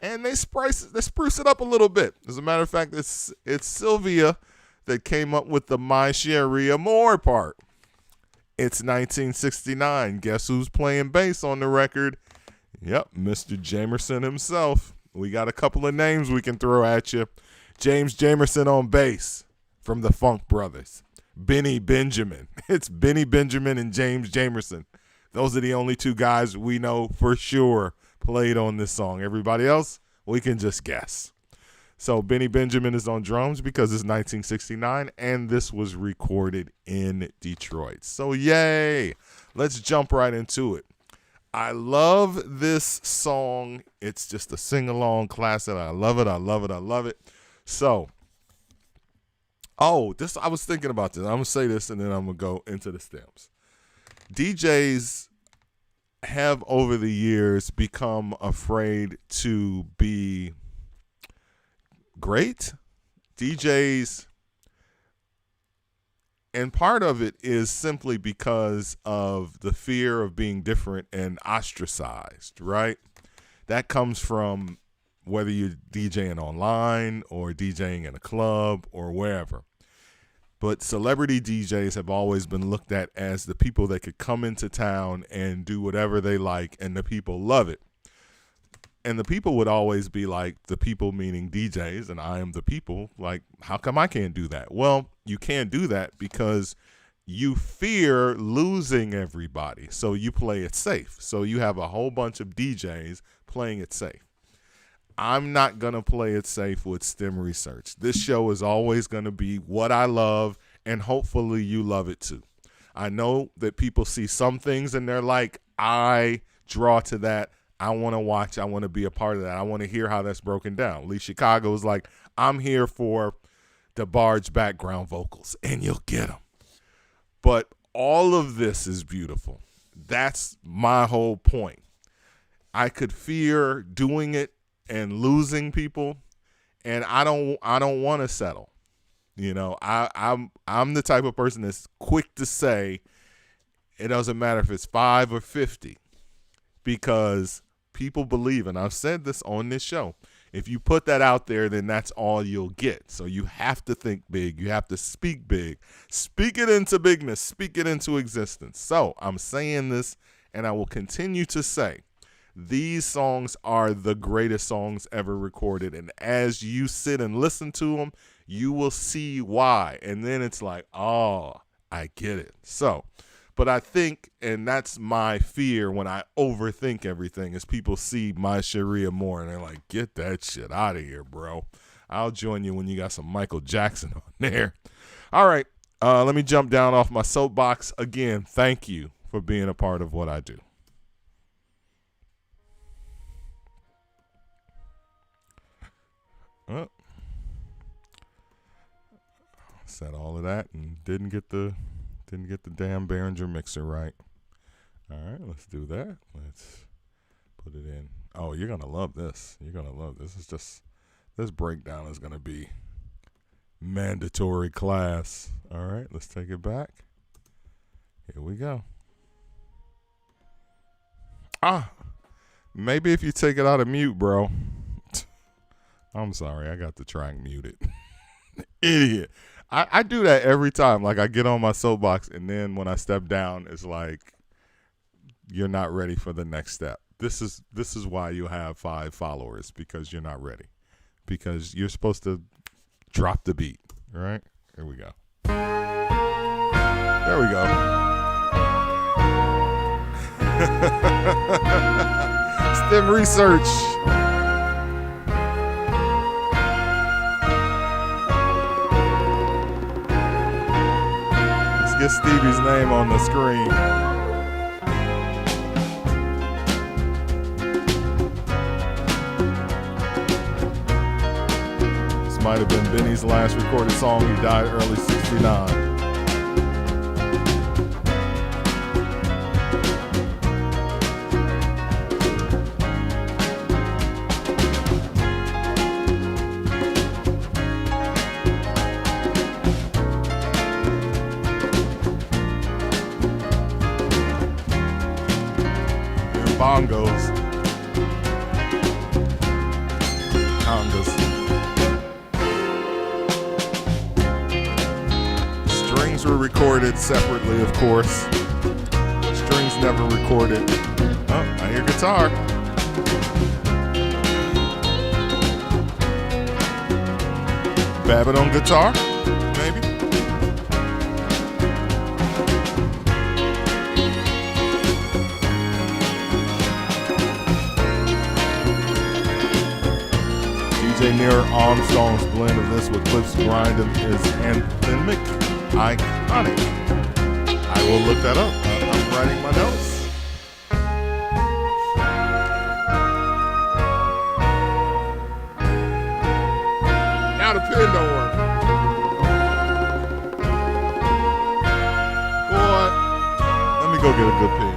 and they spruce it up a little bit. As a matter of fact, it's Sylvia that came up with the My Cherie Amour part. It's 1969. Guess who's playing bass on the record? Yep, Mr. Jamerson himself. We got a couple of names we can throw at you. James Jamerson on bass from the Funk Brothers. Benny Benjamin. It's Benny Benjamin and James Jamerson. Those are the only two guys we know for sure played on this song. Everybody else, we can just guess. So Benny Benjamin is on drums because it's 1969, and this was recorded in Detroit. So yay! Let's jump right into it. I love this song. It's just a sing-along classic. I love it. So, I was thinking about this. I'm going to say this, and then I'm going to go into the stems. DJs have, over the years, become afraid to be great. DJs, and part of it is simply because of the fear of being different and ostracized, right? That comes from whether you're DJing online or DJing in a club or wherever. But celebrity DJs have always been looked at as the people that could come into town and do whatever they like, and the people love it. And the people would always be like, the people meaning DJs, and I am the people. Like, how come I can't do that? Well, you can't do that because you fear losing everybody. So you play it safe. So you have a whole bunch of DJs playing it safe. I'm not going to play it safe with STEM research. This show is always going to be what I love, and hopefully you love it too. I know that people see some things and they're like, I draw to that. I want to watch. I want to be a part of that. I want to hear how that's broken down. Lee Chicago's like, I'm here for DeBarge background vocals, and you'll get them. But all of this is beautiful. That's my whole point. I could fear doing it and losing people, and I don't want to settle. I'm the type of person that's quick to say it doesn't matter if it's 5 or 50, because people believe, and I've said this on this show, if you put that out there, then that's all you'll get. So you have to think big. You have to speak big. Speak it into bigness. Speak it into existence. So I'm saying this, and I will continue to say, these songs are the greatest songs ever recorded. And as you sit and listen to them, you will see why. And then it's like, oh, I get it. So, but I think, and that's my fear when I overthink everything, is people see my Cherie Amour and they're like, get that shit out of here, bro. I'll join you when you got some Michael Jackson on there. All right. Let me jump down off my soapbox. Again, thank you for being a part of what I do. Said all of that and didn't get the damn Behringer mixer right. All right, let's do that. Let's put it in. Oh, you're gonna love this. You're gonna love this. It's just this breakdown is gonna be mandatory class. All right, let's take it back. Here we go. Maybe if you take it out of mute, bro. I'm sorry, I got the track muted. Idiot. I do that every time. Like, I get on my soapbox, and then when I step down, it's like, you're not ready for the next step. This is why you have 5 followers, because you're not ready. Because you're supposed to drop the beat. All right? Here we go. There we go. STEM research. Get Stevie's name on the screen. This might have been Benny's last recorded song. He died early '69. Bongos. Congas. Strings were recorded separately, of course. Strings never recorded. Oh, I hear guitar. Babbitt on guitar, maybe. Near Armstrong's blend of this with Cliff's grinding is anthemic, iconic. I will look that up. I'm writing my notes. Now the pen don't work. Boy, let me go get a good pen.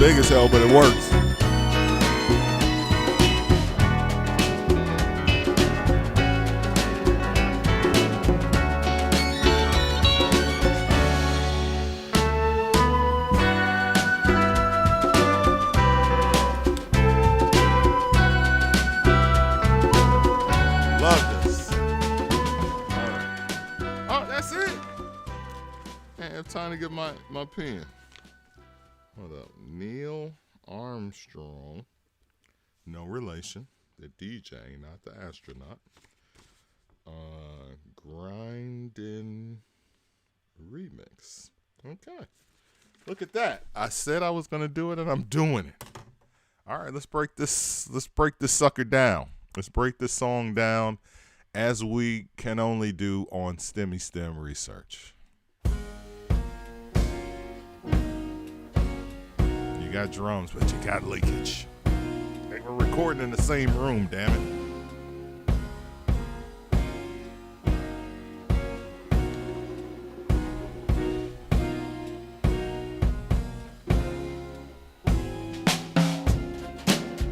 Big as hell, but it works. Love this. All right. Oh, that's it. I have time to get my pen. Hold up. Neil Armstrong. No relation. The DJ, not the astronaut. Grindin' remix. Okay. Look at that. I said I was gonna do it and I'm doing it. All right, let's break this sucker down. Let's break this song down as we can only do on STEM research. You got drums, but you got leakage. They were recording in the same room, damn it.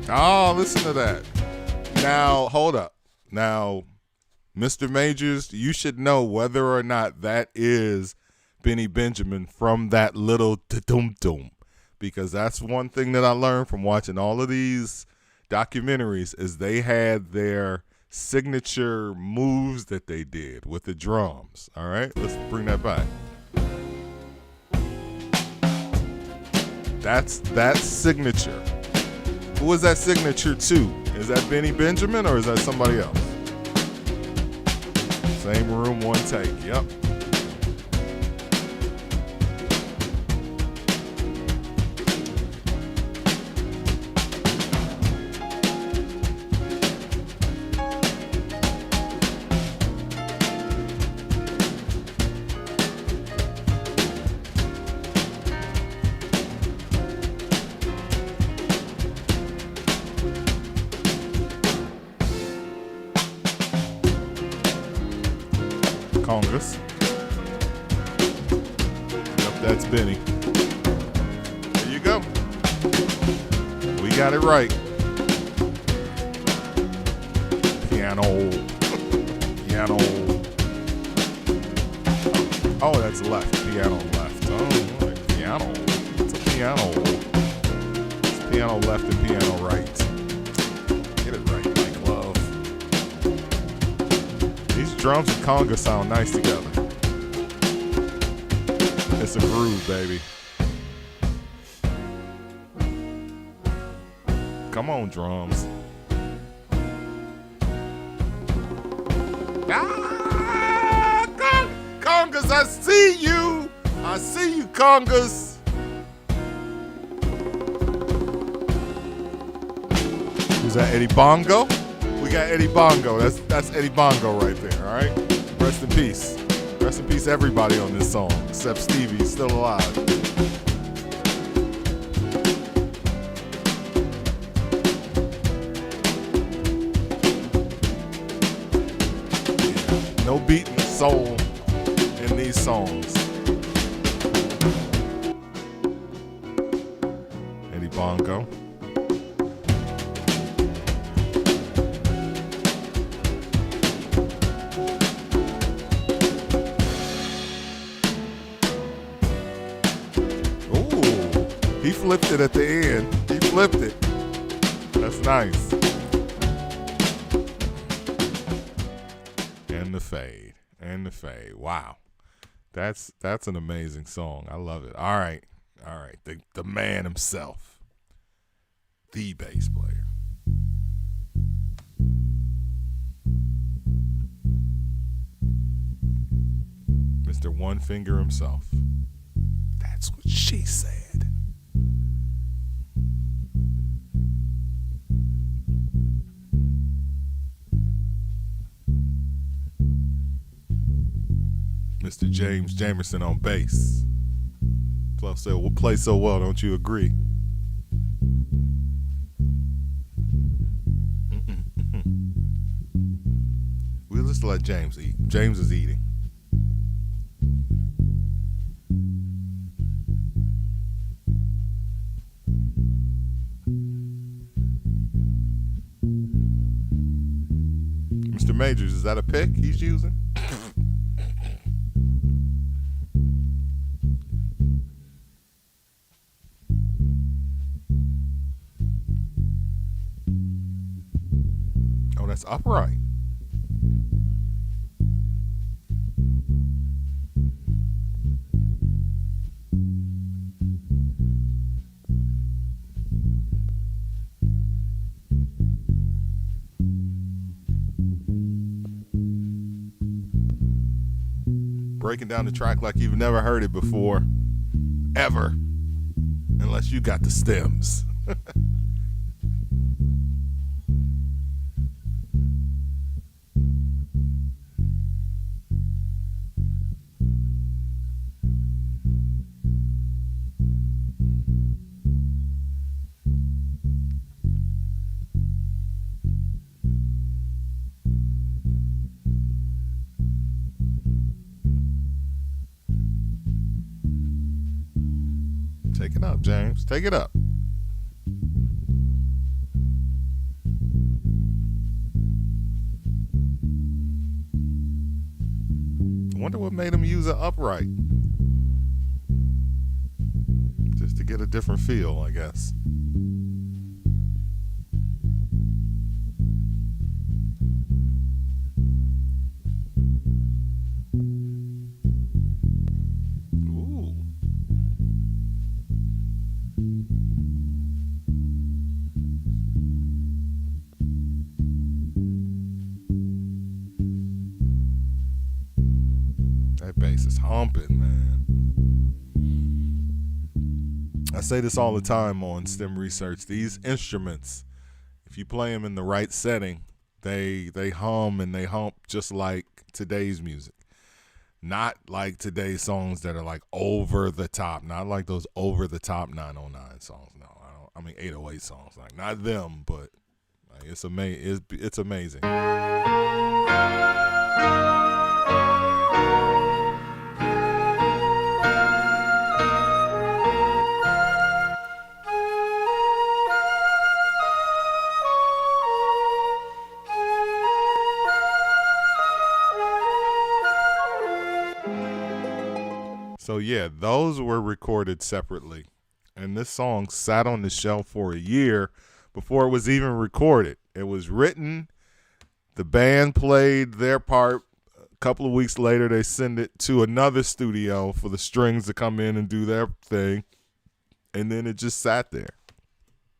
Oh, listen to that. Now, hold up. Now, Mr. Majors, you should know whether or not that is Benny Benjamin from that little da-dum-dum. Because that's one thing that I learned from watching all of these documentaries is they had their signature moves that they did with the drums. All right, let's bring that back. That's signature. Who was that signature to? Is that Benny Benjamin or is that somebody else? Same room, one take. Yep. Congress. Yep, that's Benny. There you go. We got it right. Piano. Piano. Oh, that's left. Piano left. Oh, like piano. It's a piano. It's piano left and piano right. Get it right, Mike Love. These drums and conga sound nice together. It's a groove, baby. Come on, drums. Congas, I see you. I see you, congas. Who's that, Eddie Bongo? We got Eddie Bongo. That's Eddie Bongo right there, all right? Rest in peace. Rest in peace, everybody on this song, except Stevie. He's still alive. Yeah, no beating the soul in these songs. Eddie Bongo. He flipped it at the end. He flipped it. That's nice. And the fade. And the fade. Wow. That's an amazing song. I love it. All right. All right. The man himself. The bass player. Mr. One Finger himself. That's what she said. Mr. James Jamerson on bass. Plus, will play so well, don't you agree? We'll just let James eat. James is eating. Mr. Majors, is that a pick he's using? Oh, that's upright. Breaking down the track like you've never heard it before, ever, unless you got the stems. Take it up, James. Take it up. I wonder what made him use an upright. Just to get a different feel, I guess. bass is humping, man. I say this all the time on STEM research. These instruments, if you play them in the right setting, they hum and they hump just like today's music. Not like today's songs that are like over the top. Not like those over the top 909 songs. No, I mean 808 songs. Like not them, but like, it's amazing. It's amazing. So yeah, those were recorded separately. And this song sat on the shelf for a year before it was even recorded. It was written, the band played their part. A couple of weeks later, they send it to another studio for the strings to come in and do their thing. And then it just sat there.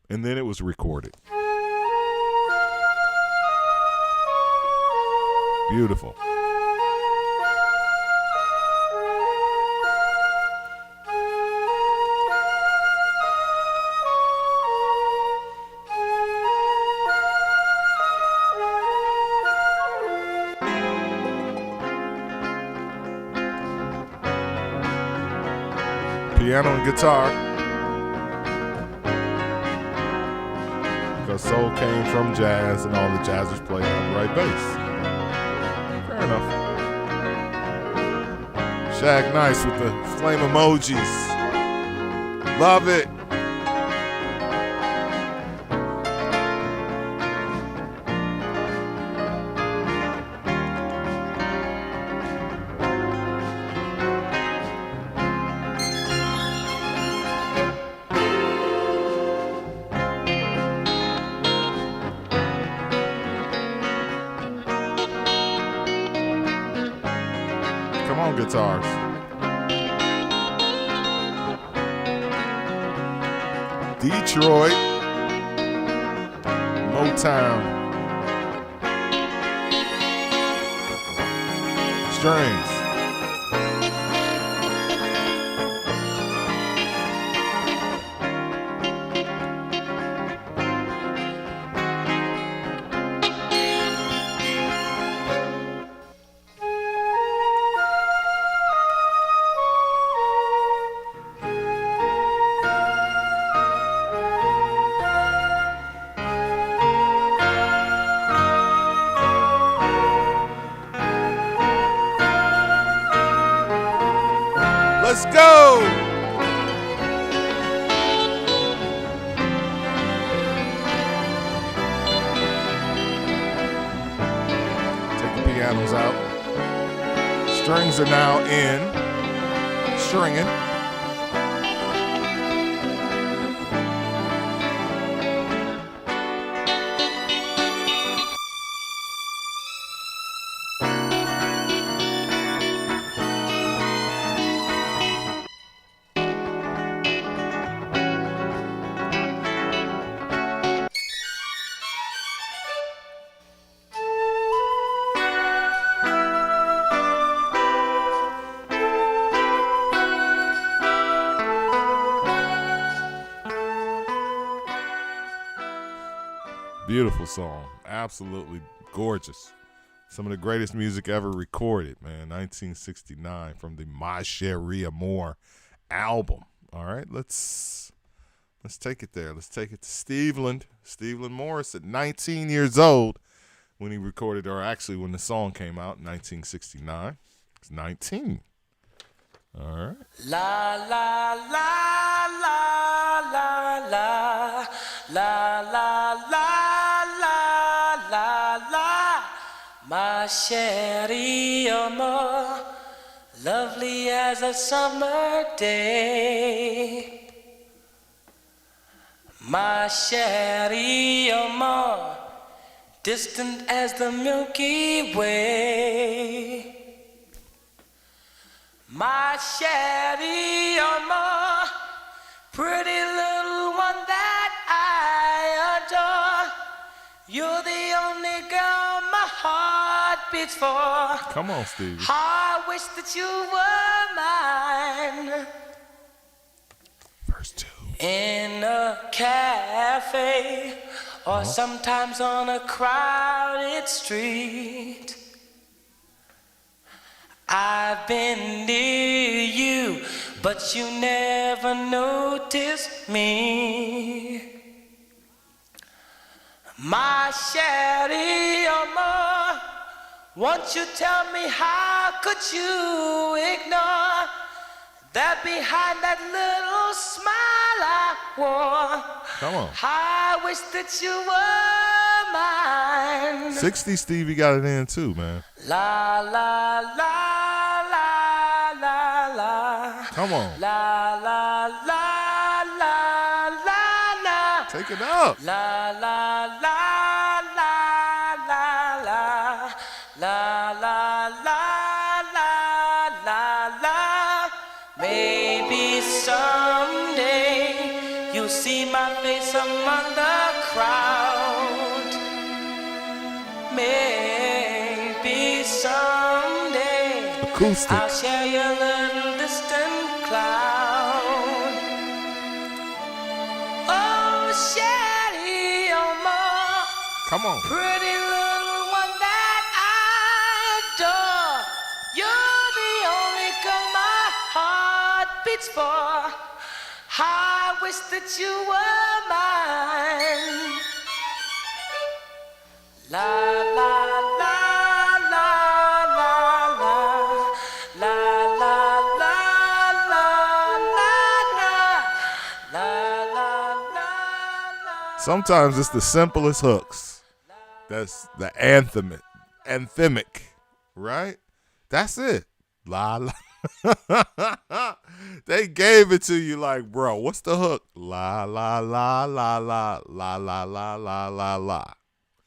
And then it was recorded. Beautiful. Piano and guitar, because soul came from jazz and all the jazzers played upright bass. Fair enough. Shag Nice with the flame emojis. Love it. Guitars. Detroit Motown strings. Let's go! Take the pianos out. Strings are now in. Stringing. Beautiful song. Absolutely gorgeous. Some of the greatest music ever recorded, man. 1969 from the My Cherie Amour album. All right, let's take it there. Let's take it to Stevie Morris at 19 years old when he recorded, or actually when the song came out in 1969. It's 19. All right. La la la la la la la la la la la, my Cherie Amour, lovely as a summer day. My Cherie Amour, distant as the Milky Way. My Cherie Amour, pretty little one that I adore. You're the only girl my heart beats for. Come on, Stevie. I wish that you were mine. Verse 2. In a cafe or sometimes on a crowded street. I've been near you, but you never noticed me. My Cherie, Amour, won't you tell me how could you ignore that behind that little smile I wore? Come on. I wish that you were mine. 60 Stevie got it in too, man. La la la la la la. Come on. La la la la la la. Take it up. La la la la la la. La la la la la la. Maybe someday you'll see my face among the crowd. Maybe someday Acoustic. I'll share your little distant cloud. Oh, Cherie, oh, ma, Come on. pretty little one that I adore. You're the only girl my heart beats for. I wish that you were mine. La la la la la la la la la la la la la. Sometimes it's the simplest hooks. That's the anthemic, right? That's it. La la. They gave it to you like, bro, what's the hook? La la la la la la la la la la la.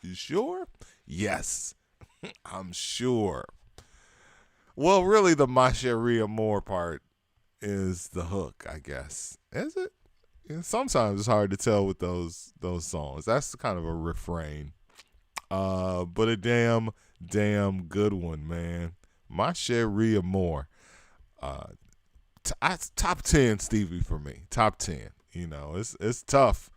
You sure? Yes, I'm sure. Well, really, the Ma Cherie Amour part is the hook, I guess. Is it? Yeah, sometimes it's hard to tell with those songs. That's kind of a refrain. But a damn good one, man. Ma Cherie Amour. Top 10 Stevie for me. Top 10. You know, it's tough.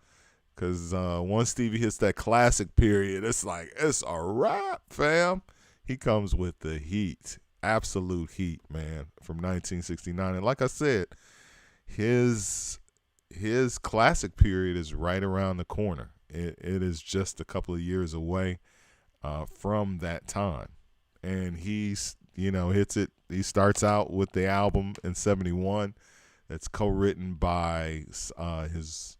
Because once Stevie hits that classic period, it's like, it's a wrap, fam. He comes with the heat, absolute heat, man, from 1969. And like I said, his classic period is right around the corner. It is just a couple of years away from that time. And he's, hits it. He starts out with the album in 71 that's co-written by his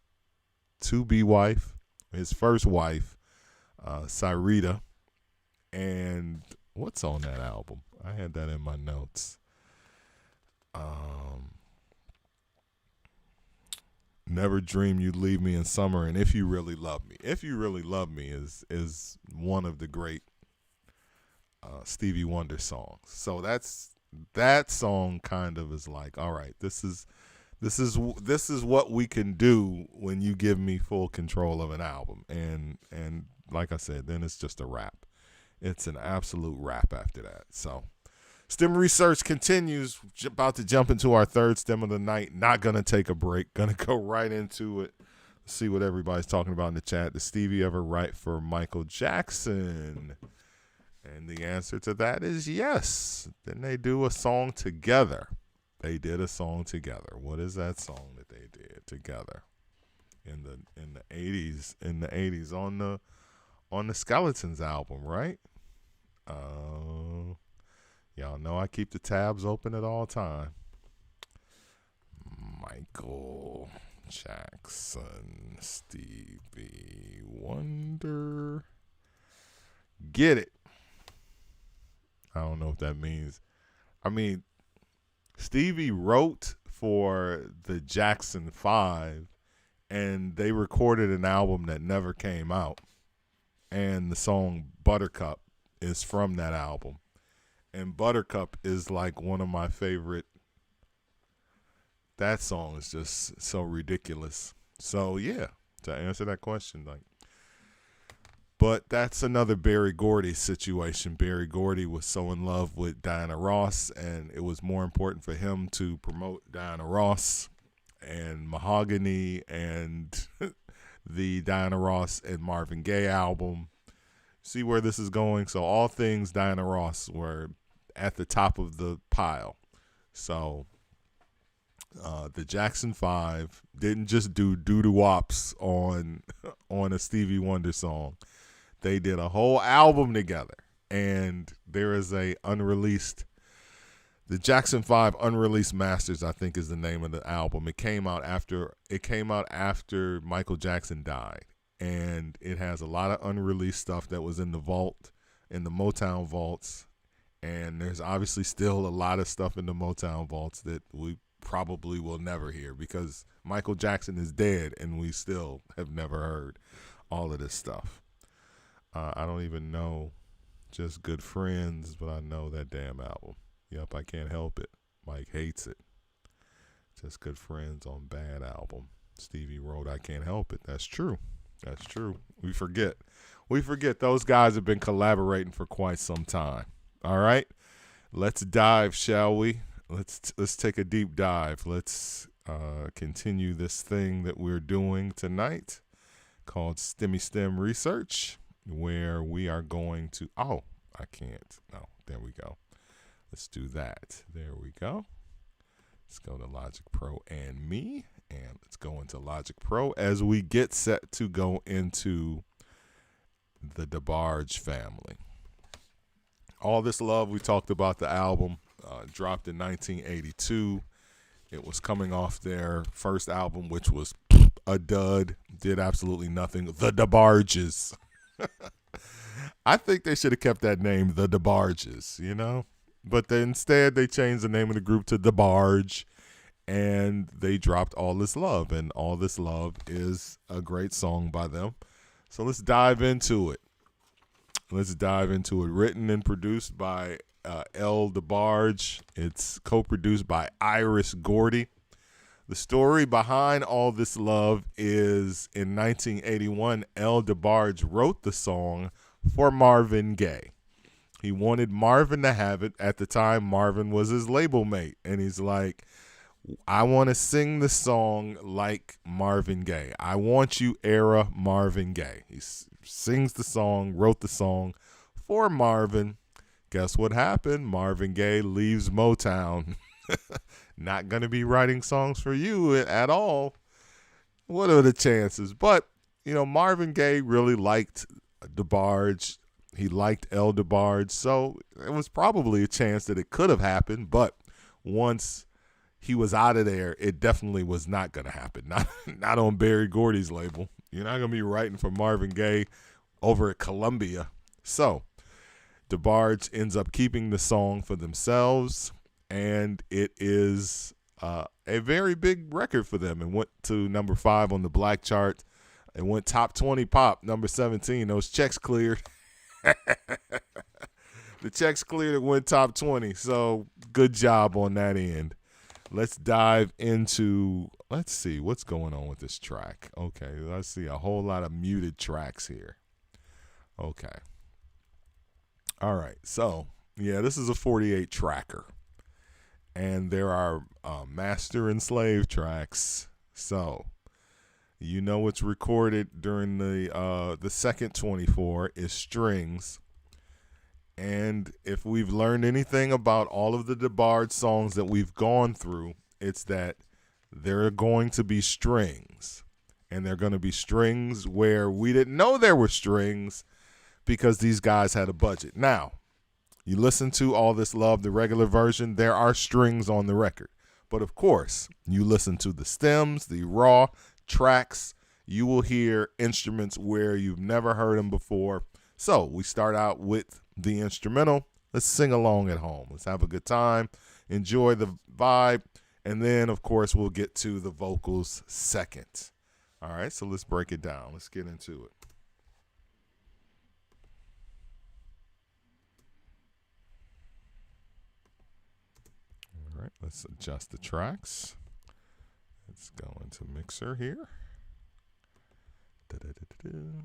to-be wife, his first wife, Cyrita. And what's on that album? I had that in my notes. Never Dream You'd Leave Me in Summer, and If You Really Love Me. If You Really Love Me is one of the great Stevie Wonder songs. So that song kind of is like, all right, this is what we can do when you give me full control of an album. And like I said, then it's just a wrap. It's an absolute wrap after that. So STEM research continues. About to jump into our third STEM of the night. Not going to take a break. Going to go right into it. See what everybody's talking about in the chat. Did Stevie ever write for Michael Jackson? And the answer to that is yes. Didn't they do a song together? They did a song together. What is that song that they did together in the 80s? In the 80s on the Skeletons album, right? Y'all know I keep the tabs open at all time. Michael Jackson, Stevie Wonder. Get it. I don't know what that means. I mean, Stevie wrote for the Jackson 5, and they recorded an album that never came out. And the song Buttercup is from that album. And Buttercup is like one of my favorite. That song is just so ridiculous. So, yeah, to answer that question, like, But that's another Berry Gordy situation. Berry Gordy was so in love with Diana Ross, and it was more important for him to promote Diana Ross and Mahogany and the Diana Ross and Marvin Gaye album. See where this is going? So all things Diana Ross were at the top of the pile. So the Jackson 5 didn't just do doo-doo-wops on a Stevie Wonder song. They did a whole album together. And there is a unreleased, the Jackson 5 Unreleased Masters, I think is the name of the album. It came out after Michael Jackson died. And it has a lot of unreleased stuff that was in the vault, in the Motown vaults. And there's obviously still a lot of stuff in the Motown vaults that we probably will never hear because Michael Jackson is dead and we still have never heard all of this stuff. I don't even know Just Good Friends, but I know that damn album. Yep, I can't help it. Mike hates it. Just Good Friends on Bad album. Stevie wrote I Can't Help It. That's true. That's true. We forget. Those guys have been collaborating for quite some time. All right, let's dive, shall we? Let's take a deep dive. Let's continue this thing that we're doing tonight called S.T.E.M Research, where we are going to. Oh, I can't. No, there we go. Let's do that. There we go. Let's go to Logic Pro and me, and let's go into Logic Pro as we get set to go into the DeBarge family. All This Love, we talked about the album, dropped in 1982. It was coming off their first album, which was a dud, did absolutely nothing. The DeBarges. I think they should have kept that name, the DeBarges, you know? But then instead, they changed the name of the group to DeBarge, and they dropped All This Love. And All This Love is a great song by them. So let's dive into it. Written and produced by L. DeBarge. It's co-produced by Iris Gordy. The story behind All This Love is in 1981, L. DeBarge wrote the song for Marvin Gaye. He wanted Marvin to have it. At the time, Marvin was his label mate. And he's like, I want to sing the song like Marvin Gaye. I want you era Marvin Gaye. He sings the song, wrote the song for Marvin. Guess what happened? Marvin Gaye leaves Motown. Not going to be writing songs for you at all. What are the chances? But, you know, Marvin Gaye really liked DeBarge. He liked L. DeBarge. So it was probably a chance that it could have happened. But once he was out of there, it definitely was not going to happen. Not on Berry Gordy's label. You're not going to be writing for Marvin Gaye over at Columbia. So DeBarge ends up keeping the song for themselves, and it is a very big record for them. It went to number 5 on the Black chart. It went top 20 pop, number 17. Those checks cleared. The checks cleared. It went top 20. So good job on that end. Let's dive into, let's see what's going on with this track. Okay, let's see a whole lot of muted tracks here. Okay. All right, so, yeah, this is a 48 tracker. And there are master and slave tracks. So, you know what's recorded during the second 24 is strings. And if we've learned anything about all of the DeBarge songs that we've gone through, it's that there are going to be strings. And they're going to be strings where we didn't know there were strings because these guys had a budget. Now, you listen to All This Love, the regular version, there are strings on the record. But of course, you listen to the stems, the raw tracks, you will hear instruments where you've never heard them before. So we start out with the instrumental. Let's sing along at home. Let's have a good time. Enjoy the vibe. And then, of course, we'll get to the vocals second. All right, so let's break it down. Let's get into it. All right, let's adjust the tracks. Let's go into mixer here. Da-da-da-da-da.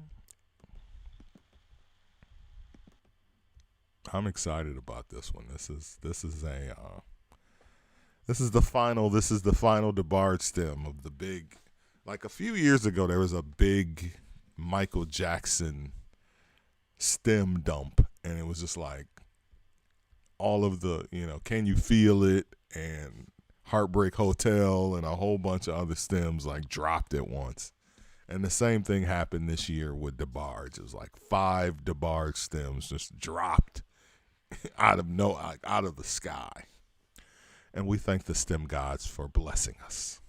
I'm excited about this one. This is the final DeBarge stem of the big. Like a few years ago, there was a big Michael Jackson stem dump, and it was just like all of the, Can You Feel It and Heartbreak Hotel and a whole bunch of other stems like dropped at once. And the same thing happened this year with DeBarge. It was like 5 DeBarge stems just dropped out of the sky. And we thank the STEM gods for blessing us.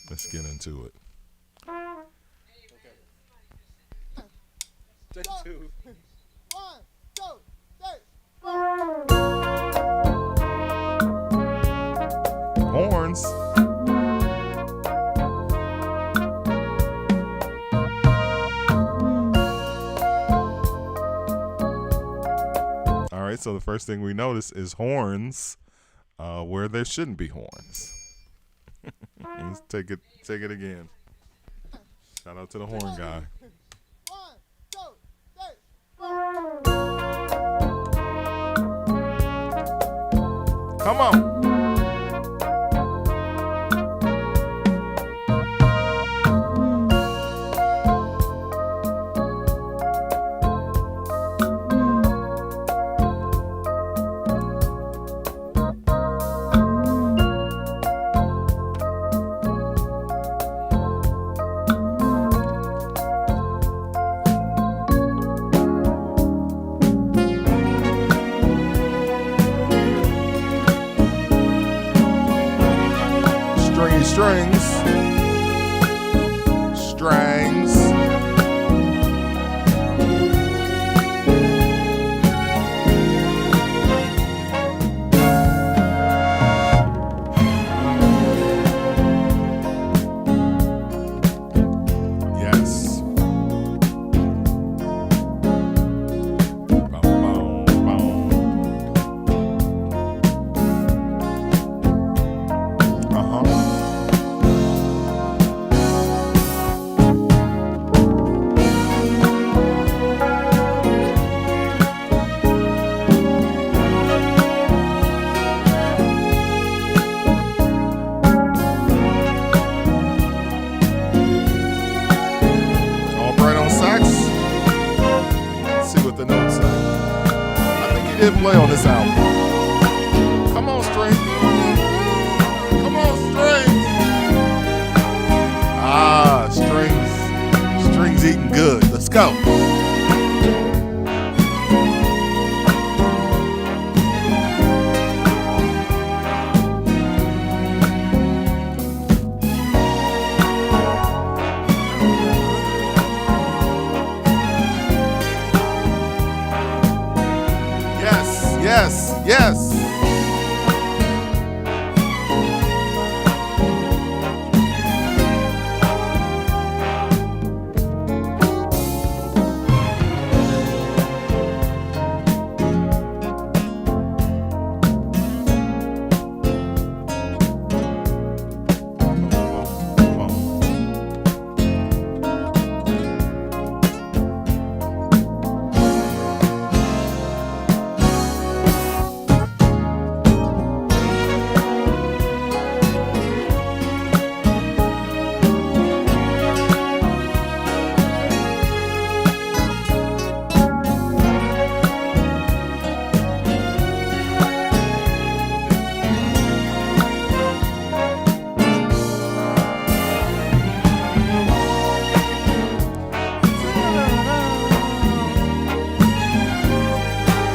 Let's get into it. Take 2. 1, 2, 3. Horns. All right, so the first thing we notice is horns where there shouldn't be horns. Let's take it again. Shout out to the horn guy. 1, 2, 3. Come on. Strings. Yes. Boom, boom, boom. Did play on this album. Come on, strings. Come on, strings. Ah, strings. Strings eating good. Let's go. Yes.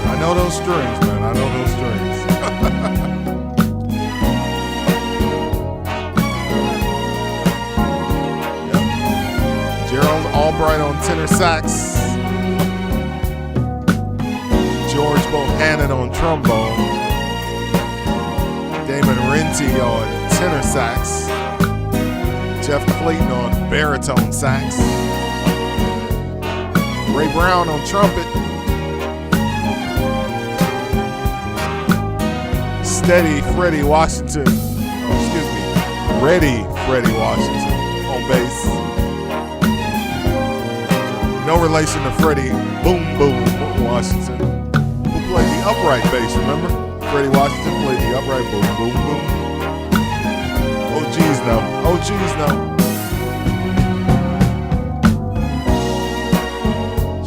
I know those strings, man. I know those strings. Yep. Gerald Albright on tenor sax. George Bohannon on trombone. Damon Renty on tenor sax. Jeff Clayton on baritone sax. Ray Brown on trumpet. Steady Freddie Washington. Ready Freddie Washington on bass. No relation to Freddie Boom Boom Washington. played the upright bass, remember? Freddie Washington played the upright boom, boom, boom. Oh, geez, no. Oh, geez, no.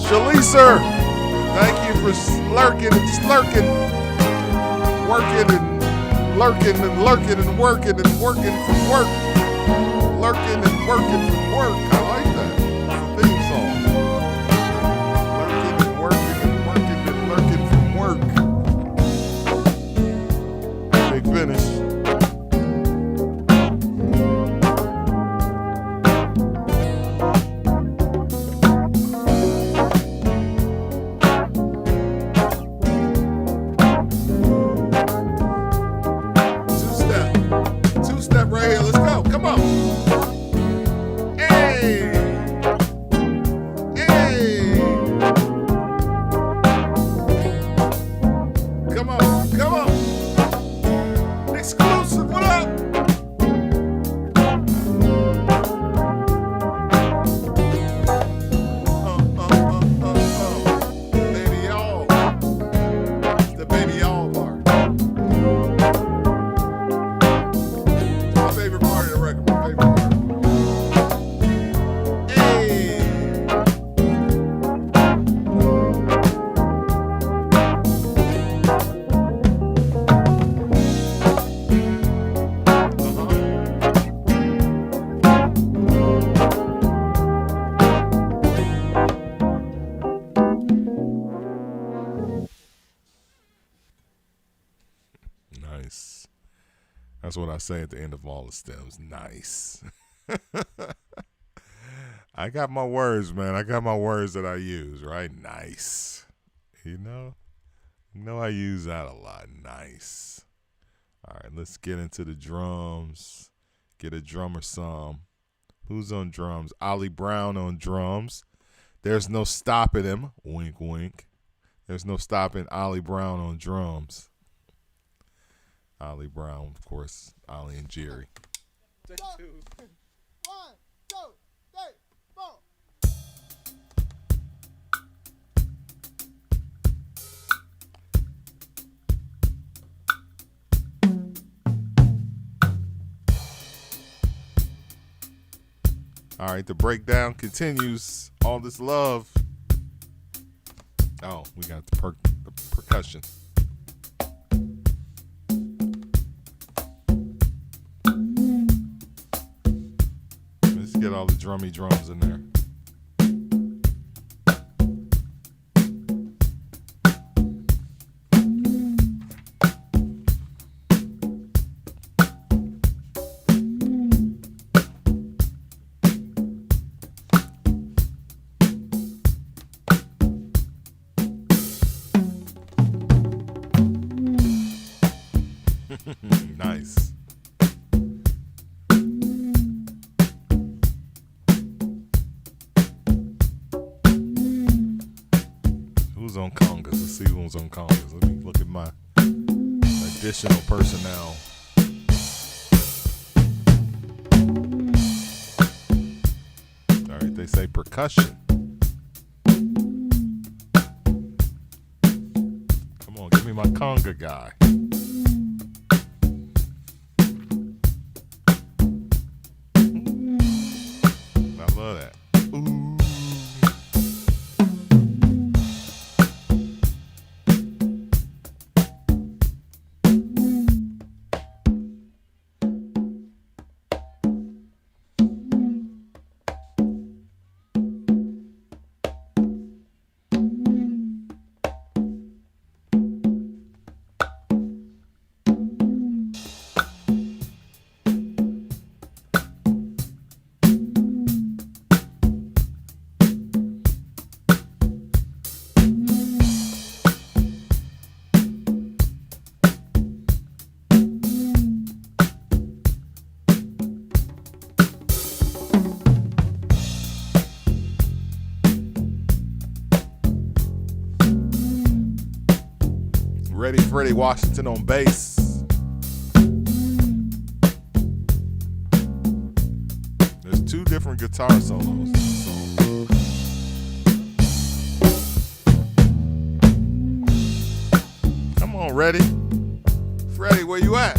Shalicer, thank you for slurking and slurking. Working and lurking and lurking and working from work. Lurking and working from work. I like that. It's a theme song. Lurking and working and working and lurking from work. Big finish. Two-step right here. Let's go. Come on. Hey. Hey. Come on. Come on. Exclusive. What up? Baby y'all. It's the baby y'all part. My favorite part of the record. My favorite part. Hey. Nice. That's what I say at the end of all the stems. Nice. I got my words, man. I got my words that I use, right? Nice. You know I use that a lot. Nice. All right, let's get into the drums. Get a drummer some. Who's on drums? Ollie Brown on drums. There's no stopping him. Wink, wink. There's no stopping Ollie Brown on drums. Ollie Brown, of course. Ollie and Cherie. One, two, three, four. All right, the breakdown continues. All this love. Oh, we got the percussion. Let's get all the drummy drums in there. Nice. Who's on congas? Let's see who's on congas. Let me look at my additional personnel. All right, they say percussion. Come on, give me my conga guy. I love that. Ooh. Freddie Washington on bass. There's two different guitar solos. ready? Freddie, where you at?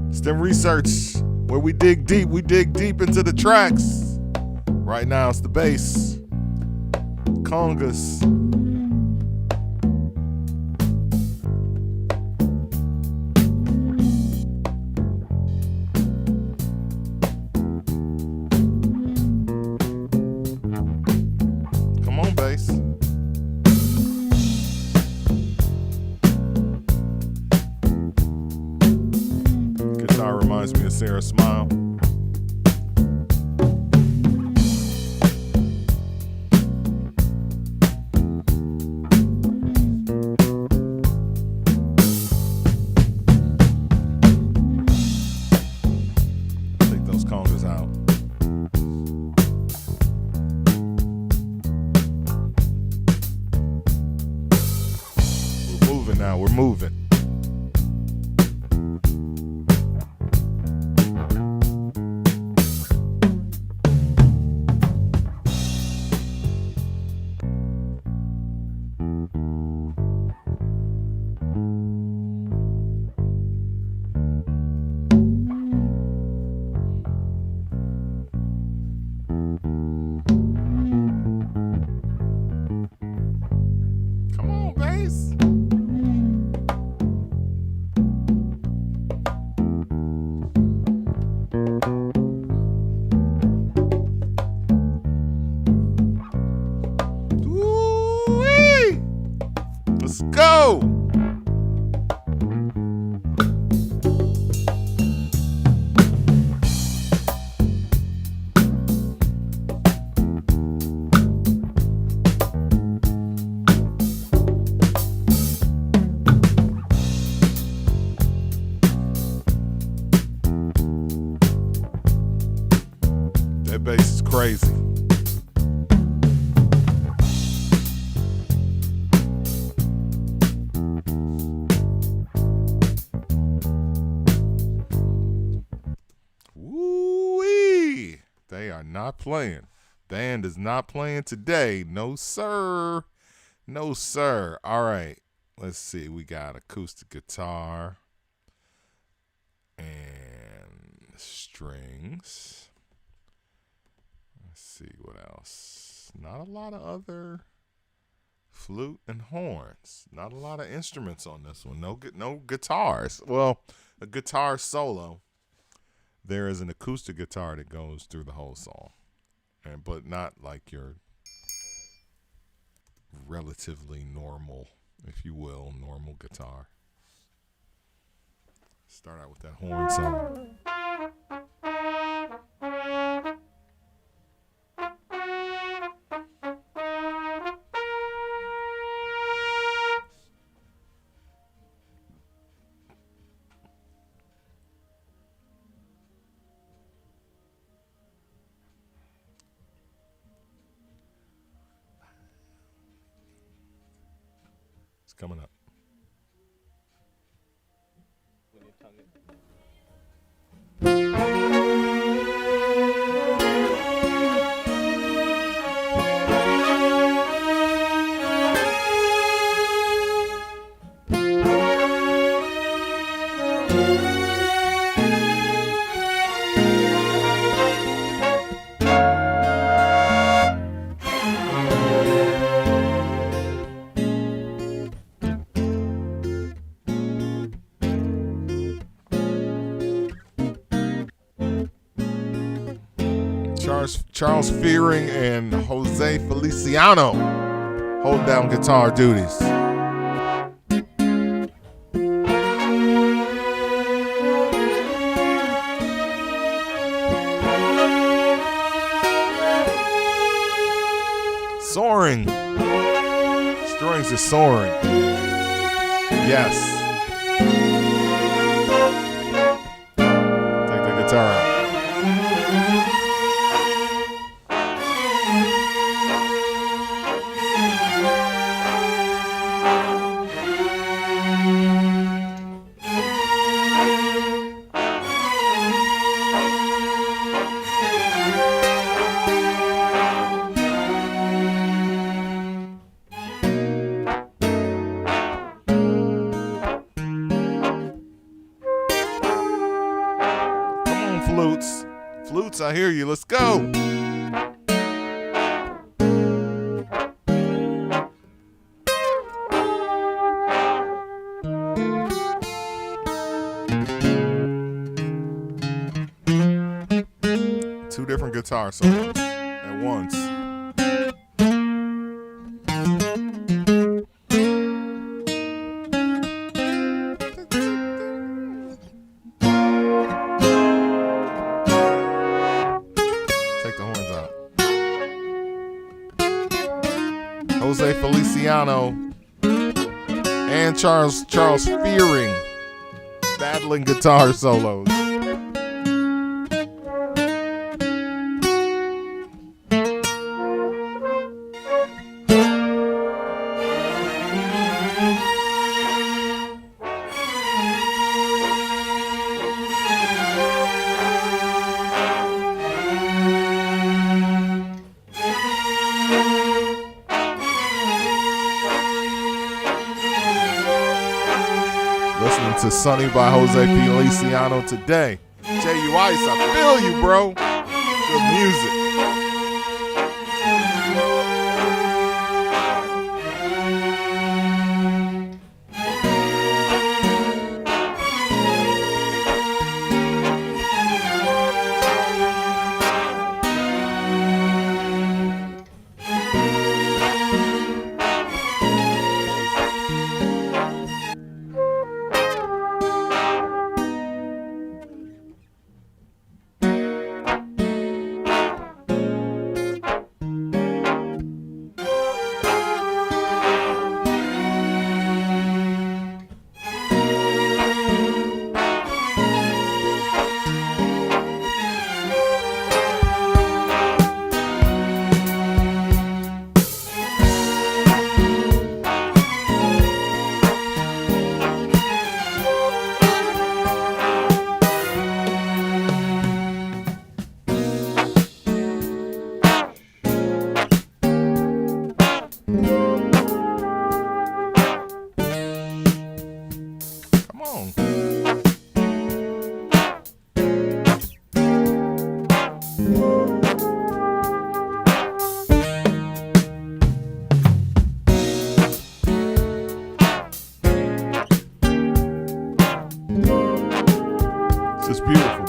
S.T.E.M research, where we dig deep into the tracks. Right now it's the bass, congas. Come on, bass. Guitar reminds me of Sarah Smile. Take those congas out. We're moving now, we're moving. Come on, bass. Ooh-wee. Let's go. That bass is crazy. Woo-wee. They are not playing. Band is not playing today. No, sir. No, sir. All right. Let's see. We got acoustic guitar and strings. Let's see what else. Not a lot of other flute and horns. Not a lot of instruments on this one. No guitars. Well, a guitar solo. There is an acoustic guitar that goes through the whole song, but not like your relatively normal, if you will, normal guitar. Start out with that horn solo. It's coming up. Charles Fearing and Jose Feliciano hold down guitar duties. Soaring, destroying strings are soaring. Yes. Take the guitar out. Flutes, I hear you. Let's go. Two different guitar solos at once. Jose Feliciano and Charles Fearing battling guitar solos. To Sunny by Jose Feliciano today. J.U. Ice, I feel you, bro. Good music.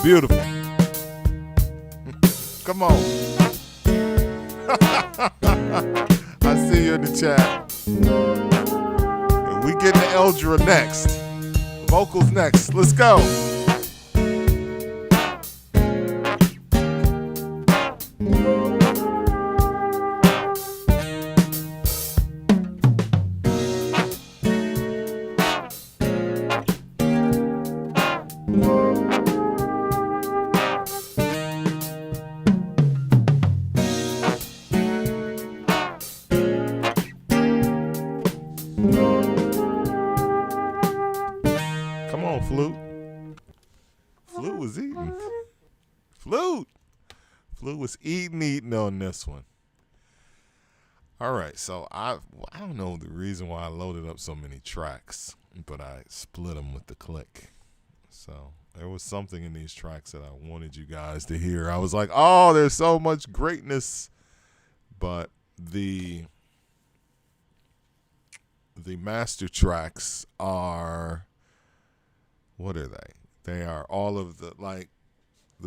Beautiful. Come on. I see you in the chat. And we get to Eldra next. Vocals next. Let's go. Eating on this one. All right, so I don't know the reason why I loaded up so many tracks, but I split them with the click. So there was something in these tracks that I wanted you guys to hear. I was like, oh, there's so much greatness, but the master tracks are, what are they? They are all of the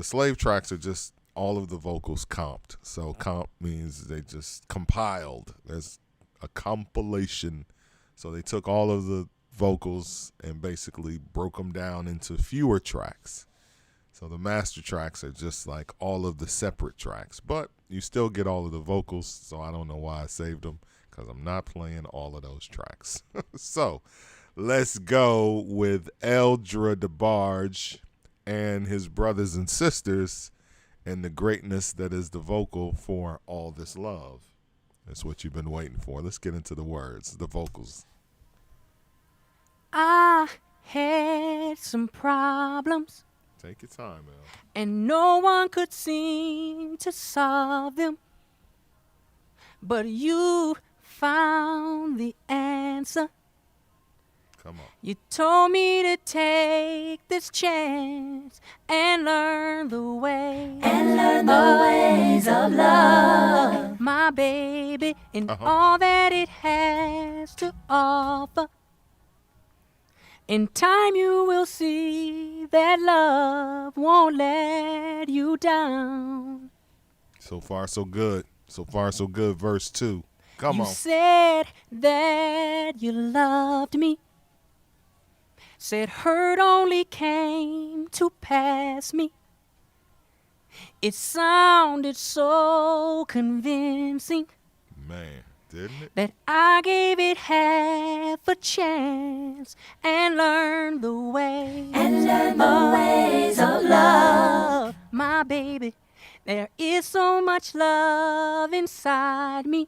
slave tracks are just all of the vocals comped. So comp means they just compiled. There's a compilation. So they took all of the vocals and basically broke them down into fewer tracks. So the master tracks are just like all of the separate tracks, but you still get all of the vocals. So I don't know why I saved them. because I'm not playing all of those tracks. So let's go with Eldra DeBarge and his brothers and sisters and the greatness that is the vocal for All This Love. That's what you've been waiting for. Let's get into the words, the vocals. I had some problems, Take your time, El. and no one could seem to solve them. But you found the answer. Come on. You told me to take this chance and learn the ways of love, my baby, and all that it has to offer. In time you will see that love won't let you down. So far, so good. So far, so good. Verse 2. Come You on. said that you loved me. Said hurt only came to pass me. It sounded so convincing Man, didn't it? that I gave it half a chance and learned the ways of love, my baby. There is so much love inside me.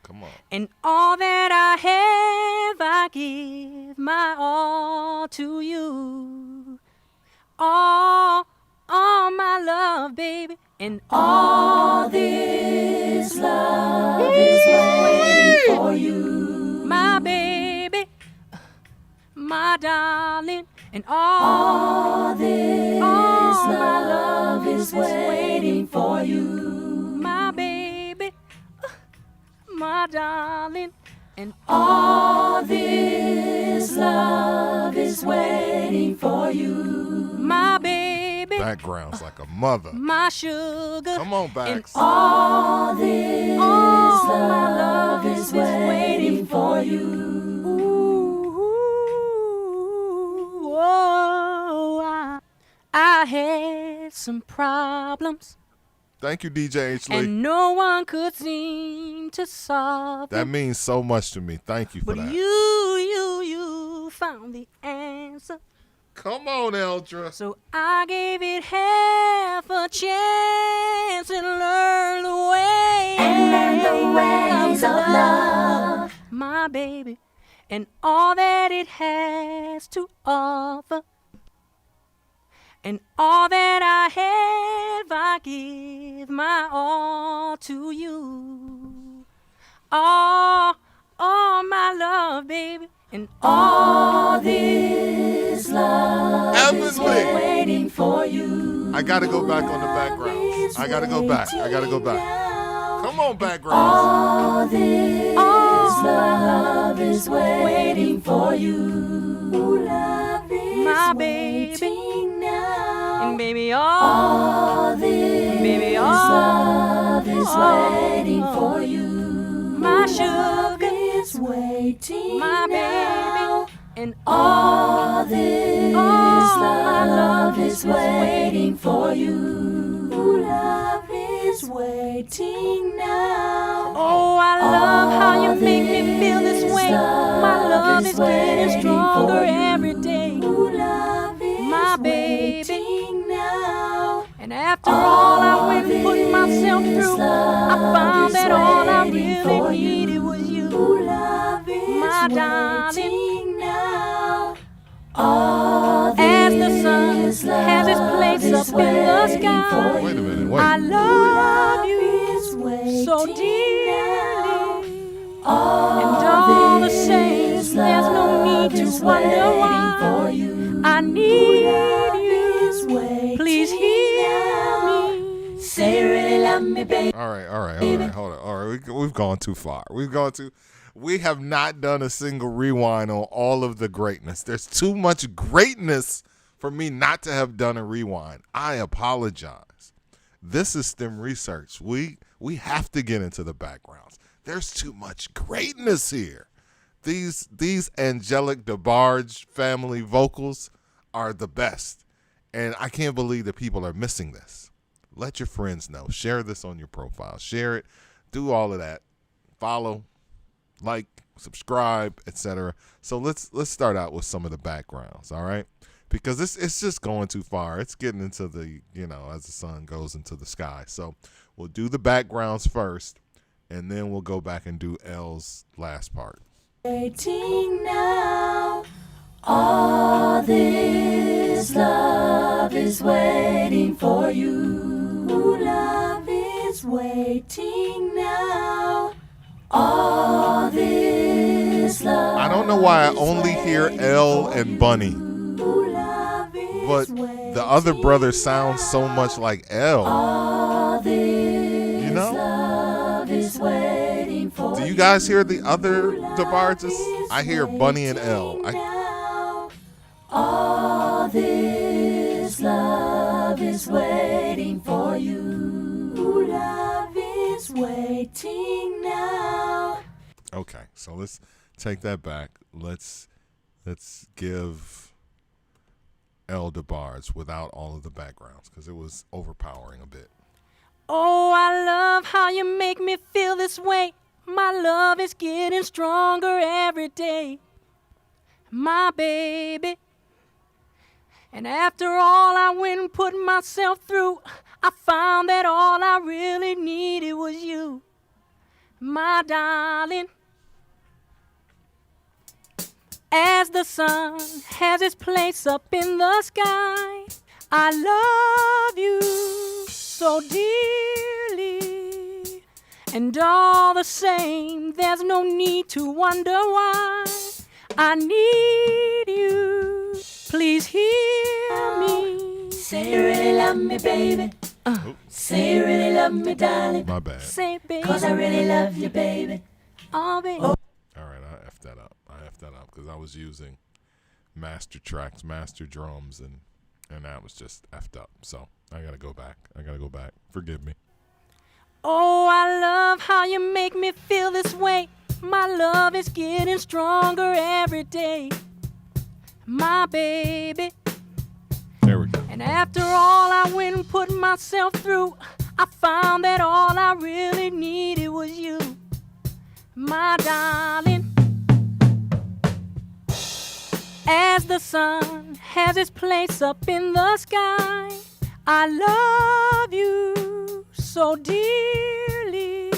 Come on. And all that I have, I give my all to you. All my love, baby. And all this love is waiting for you. My baby, my darling. And all my love is waiting for you. My baby, my darling, and all this love is waiting for you. My baby, Background's like a mother. my sugar, Come on, and Bax. all this love is waiting for you. Ooh, oh, I had some problems. Thank you, DJ H. Lee. And no one could seem to solve That them. means so much to me. Thank you for But that. you found the answer. Come on, Eldra. So I gave it half a chance and learned the ways of love, my baby, and all that it has to offer. And all that I have, I give my all to you. All my love, baby, and all this love is Heavenly. waiting for you. I got to go back on the background. I got to go back. Come on, background. All this love is waiting for you. My baby, and baby, all this love is waiting for you. My sugar is waiting, my baby, and all this love is waiting for you. Love is waiting now. Oh, I love how you make me feel this way. My love is getting stronger every day. My baby, and after all I went and put myself through, I found that all I really needed was you, my darling. As the sun has its place up in the sky, Wait a minute. I Wait. love you so dearly. And all the same, there's no need to wonder why. I need you. Please hear me. Say you really love me, baby. All right. Hold on. All right, we've gone too far. We have not done a single rewind on all of the greatness. There's too much greatness for me not to have done a rewind. I apologize. This is STEM research. We have to get into the backgrounds. There's too much greatness here. These angelic DeBarge family vocals are the best. And I can't believe that people are missing this. Let your friends know. Share this on your profile. Share it. Do all of that. follow, like, subscribe, etc. So let's start out with some of the backgrounds, all right? Because it's just going too far. It's getting into the, as the sun goes into the sky. So we'll do the backgrounds first, and then we'll go back and do L's last part. Waiting now, all this love is waiting for you. Love is waiting now, all this love. I don't know why I only hear L and Bunny, but the other brother sounds so much like L. All this love is waiting for Do you guys hear the other DeBarges? I hear Bunny and L. All this love is waiting for you. Love is waiting now. Okay, so let's take that back. Let's give L DeBarge without all of the backgrounds because it was overpowering a bit. Oh, I love how you make me feel this way. My love is getting stronger every day. My baby. And after all I went and put myself through, I found that all I really needed was you, my darling. As the sun has its place up in the sky, I love you so dearly. And all the same, there's no need to wonder why. I need you. Please hear me. Say you really love me, baby. Say you really love me, darling. My bad. Say, baby. 'Cause I really love you, baby. Oh, baby. All right, I effed that up. Because I was using master tracks, master drums, and that was just effed up. So I gotta go back. Forgive me. Oh, I love how you make me feel this way. My love is getting stronger every day. My baby. There we go. And after all I went and put myself through, I found that all I really needed was you, my darling. As the sun has its place up in the sky, I love you so dearly.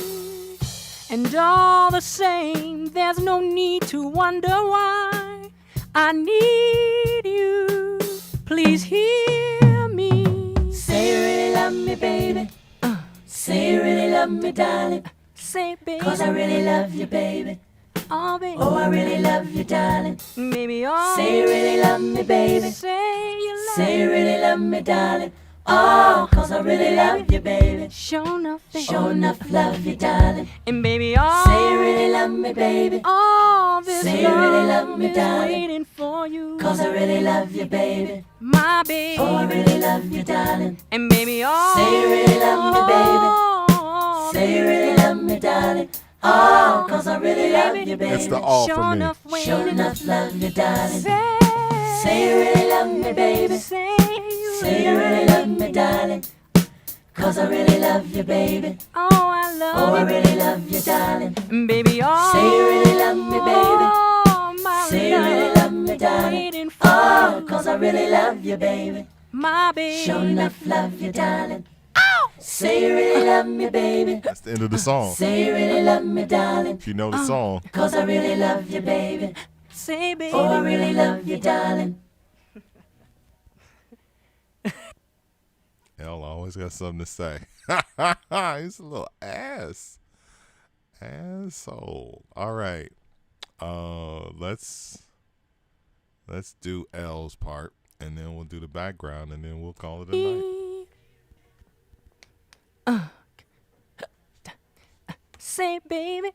And all the same, there's no need to wonder why. I need you. Please hear me. Say you really love me, baby. Say you really love me, darling. Say, baby. 'Cause I really love you, baby. Oh, baby. Oh, I really love you, darling. Baby, oh. Say you really love me, baby. Say you really love me, darling. Oh, 'cause I really love you, baby. Sure enough, love you, darling. And baby, oh. Say you really love me, baby. Oh, this say you really love me, darling. Waiting for you. 'Cause I really love you, baby. My baby. Oh, I really love you, darling. And baby, oh. Say you really love me, baby. Say you really love me, darling. Oh, 'cause I really love you, baby. It's the all sure for me. Sure enough, love you, darling. Say you really love me, baby. Say you really love me, darling. 'Cause I really love you, baby. Oh, I love you. Oh, I really love you, darling. Baby, oh. Say you really love me, baby. Oh, my say you really love me, darling. Oh, 'cause I really love you, baby. My baby. Sure enough, love you, darling. Say you really love me, baby. That's the end of the song. Say you really love me, darling. If you know the song. 'Cause I really love you, baby. Say, baby. Oh, I really love you, darling. L always got something to say. He's a little asshole. All right. Let's do L's part, and then we'll do the background, and then we'll call it a night. Say, baby,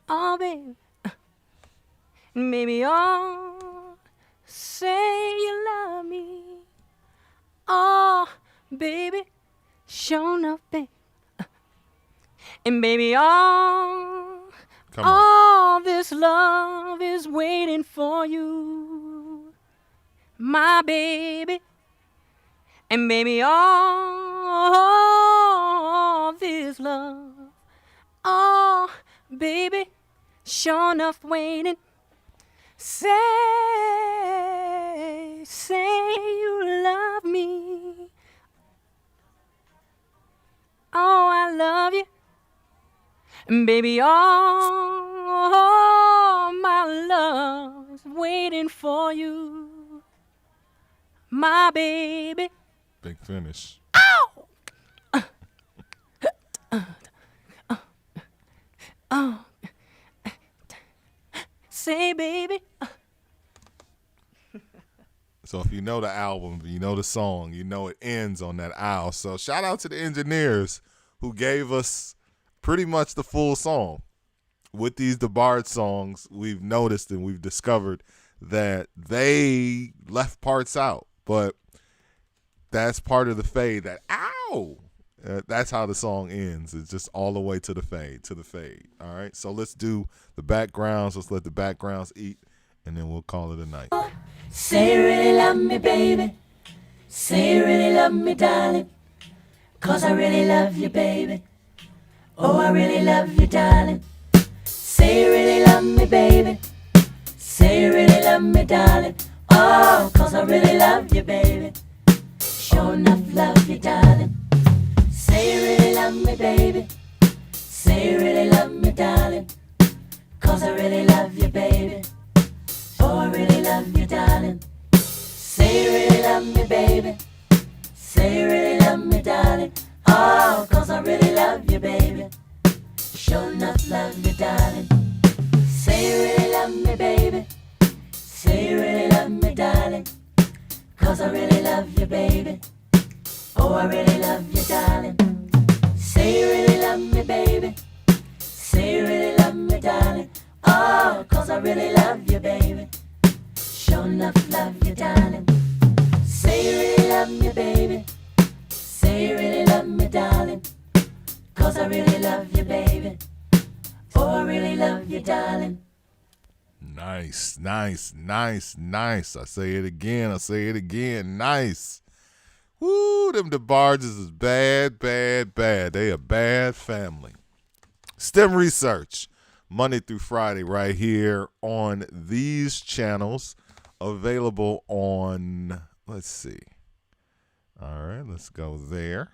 oh, baby, baby, oh, say you love me, oh, baby, sure enough, baby, and baby, oh, all this love is waiting for you, my baby. And baby, all this love, all baby, sure enough waiting. Say you love me. Oh, I love you. And baby, all my love's waiting for you. My baby. Big finish. Say, baby. So if you know the album, you know the song, you know it ends on that owl. So shout out to the engineers who gave us pretty much the full song. With these DeBarge songs, we've noticed and we've discovered that they left parts out. But that's part of the fade. That ow! That's how the song ends. It's just all the way to the fade, All right, so let's do the backgrounds. Let's let the backgrounds eat, and then we'll call it a night. Say you really love me, baby. Say you really love me, darling. 'Cause I really love you, baby. Oh, I really love you, darling. Say you really love me, baby. Say you really love me, darling. Oh, 'cause I really love you, baby. Sure enough, love you, darling. Say you really love me, baby. Say you really love me, darling. 'Cause I really love you, baby. Oh, I really love you, darling. Say you really love me, baby. Say you really love me, darling. Oh, 'cause I really love you, baby. Sure enough, love you, darling. Say you really love me, baby. Say you really love me, darling. 'Cause I really love you, baby. Oh, I really love you, darling. Say you really love me, baby. Say you really love me, darling. Oh, 'cause I really love you, baby. Sure enough, love you, darling. Say you really love me, baby. Say you really love me, darling. 'Cause I really love you, baby. Oh, I really love you, darling. Nice, nice, nice, nice. I say it again. Nice. Woo, them DeBarges is bad, bad, bad. They a bad family. STEM Research, Monday through Friday, right here on these channels. Available on, let's see. All right, let's go there.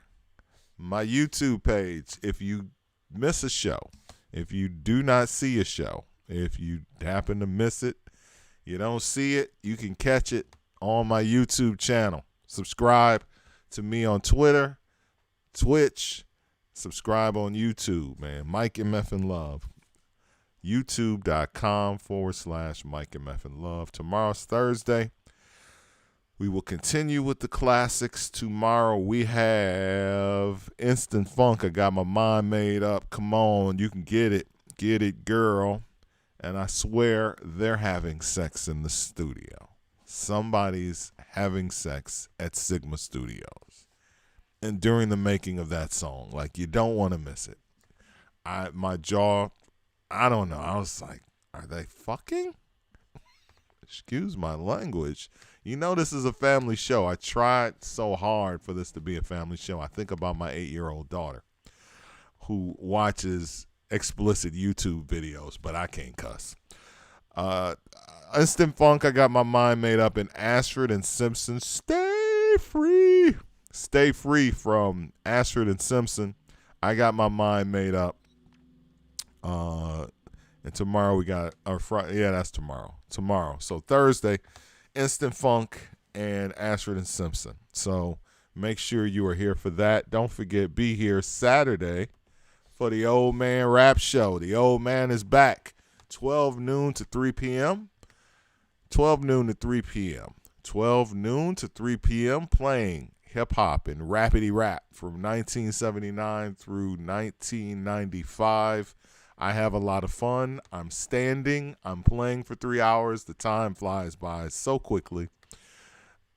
My YouTube page. If you miss a show, if you do not see a show, if you happen to miss it, you don't see it, you can catch it on my YouTube channel. Subscribe to me on Twitter, Twitch. Subscribe on YouTube, man. Mike MFN Love. YouTube.com/Mike MFN Love. Tomorrow's Thursday. We will continue with the classics. Tomorrow we have Instant Funk. I got my mind made up. Come on, you can get it. Get it, girl. And I swear they're having sex in the studio. Somebody's having sex at Sigma Studios. And during the making of that song, like, you don't want to miss it. My jaw, I don't know. I was like, are they fucking? Excuse my language. You know this is a family show. I tried so hard for this to be a family show. I think about my 8-year-old daughter who watches explicit YouTube videos, but I can't cuss. Instant Funk, I got my mind made up. In Ashford and Simpson, stay free. Stay free from Ashford and Simpson. I got my mind made up. And tomorrow we got our Friday. Yeah, that's tomorrow. So Thursday, Instant Funk and Ashford and Simpson. So make sure you are here for that. Don't forget, be here Saturday for the Old Man Rap Show. The Old Man is back. 12 noon to 3 p.m. 12 noon to 3 p.m. 12 noon to 3 p.m. playing hip-hop and rapidy rap from 1979 through 1995. I have a lot of fun. I'm standing. I'm playing for 3 hours. The time flies by so quickly.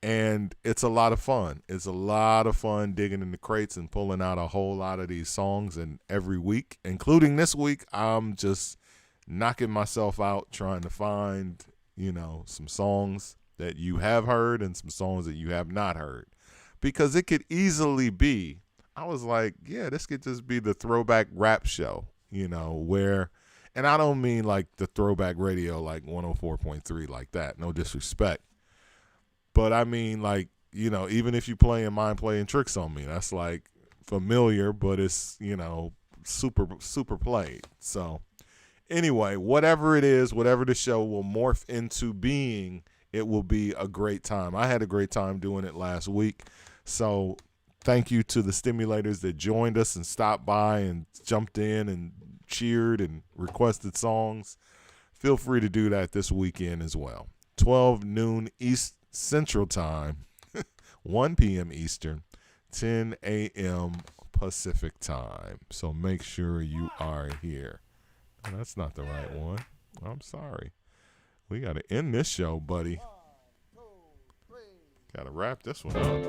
And it's a lot of fun. It's a lot of fun digging in the crates and pulling out a whole lot of these songs. And every week, including this week, I'm just knocking myself out trying to find, some songs that you have heard and some songs that you have not heard. Because it could easily be, I was like, yeah, this could just be the throwback rap show, where And I don't mean like the throwback radio like 104.3 like that. No disrespect. But I mean like, you know, even if you playing tricks on me, that's like familiar, but it's, you know, super played. So anyway, whatever it is, whatever the show will morph into being, it will be a great time. I had a great time doing it last week. So thank you to the stimulators that joined us and stopped by and jumped in and cheered and requested songs. Feel free to do that this weekend as well. 12 noon East Central Time, 1 p.m. Eastern, 10 a.m. Pacific Time. So make sure you are here. Oh, that's not the right one. I'm sorry. We got to end this show, buddy. Got to wrap this one up.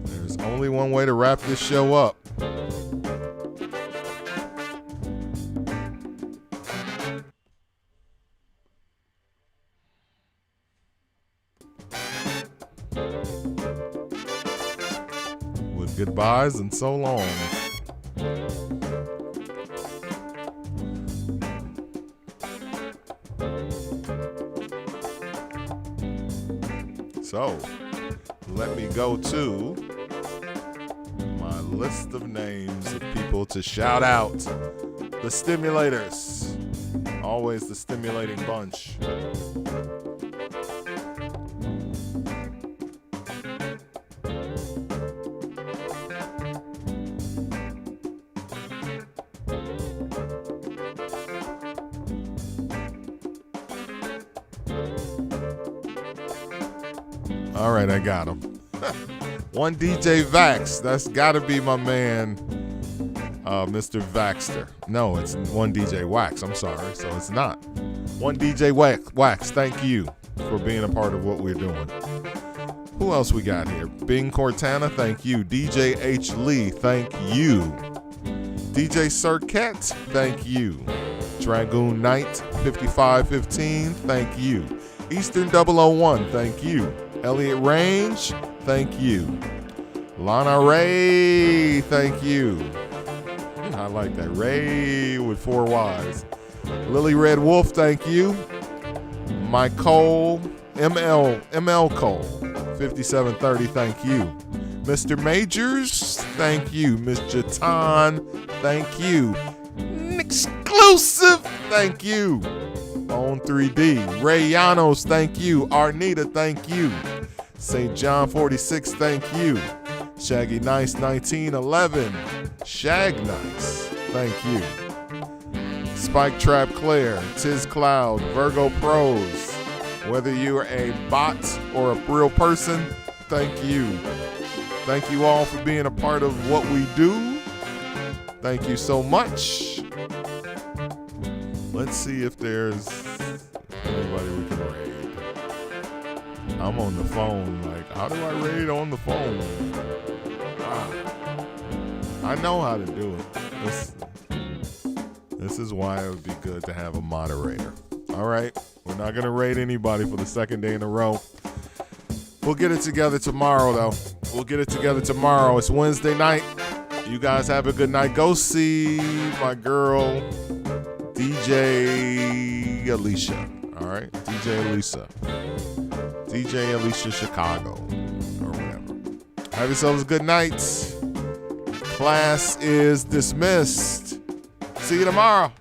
There's only one way to wrap this show up. With goodbyes and so long. So, let me go to my list of names of people to shout out. The Stimulators. Always the stimulating bunch. All right, I got him. One DJ Vax. That's got to be my man, Mr. Vaxter. No, it's one DJ Wax. I'm sorry. So it's not. One DJ Wax. Thank you for being a part of what we're doing. Who else we got here? Bing Cortana. Thank you. DJ H. Lee. Thank you. DJ Circuit. Thank you. Dragoon Knight 5515. Thank you. Eastern 001. Thank you. Elliot Range, thank you. Lana Ray, thank you. I like that. Ray with 4 Y's. Lily Red Wolf, thank you. Mike Cole, ML Cole, 5730, thank you. Mr. Majors, thank you. Miss Jatan, thank you. Exclusive, thank you. On 3D. Ray Llanos, thank you. Arnita, thank you. St. John 46, thank you. Shaggy Nice 1911. Shag Nice, thank you. Spike Trap Claire, Tiz Cloud, Virgo Pros. Whether you're a bot or a real person, thank you. Thank you all for being a part of what we do. Thank you so much. Let's see if there's anybody we can raid. I'm on the phone. Like, how do I raid on the phone? I know how to do it. This is why it would be good to have a moderator. All right. We're not going to raid anybody for the second day in a row. We'll get it together tomorrow, though. We'll get it together tomorrow. It's Wednesday night. You guys have a good night. Go see my girl, DJ Alicia. All right? DJ Alicia Chicago or whatever. Have yourselves a good night. Class is dismissed. See you tomorrow.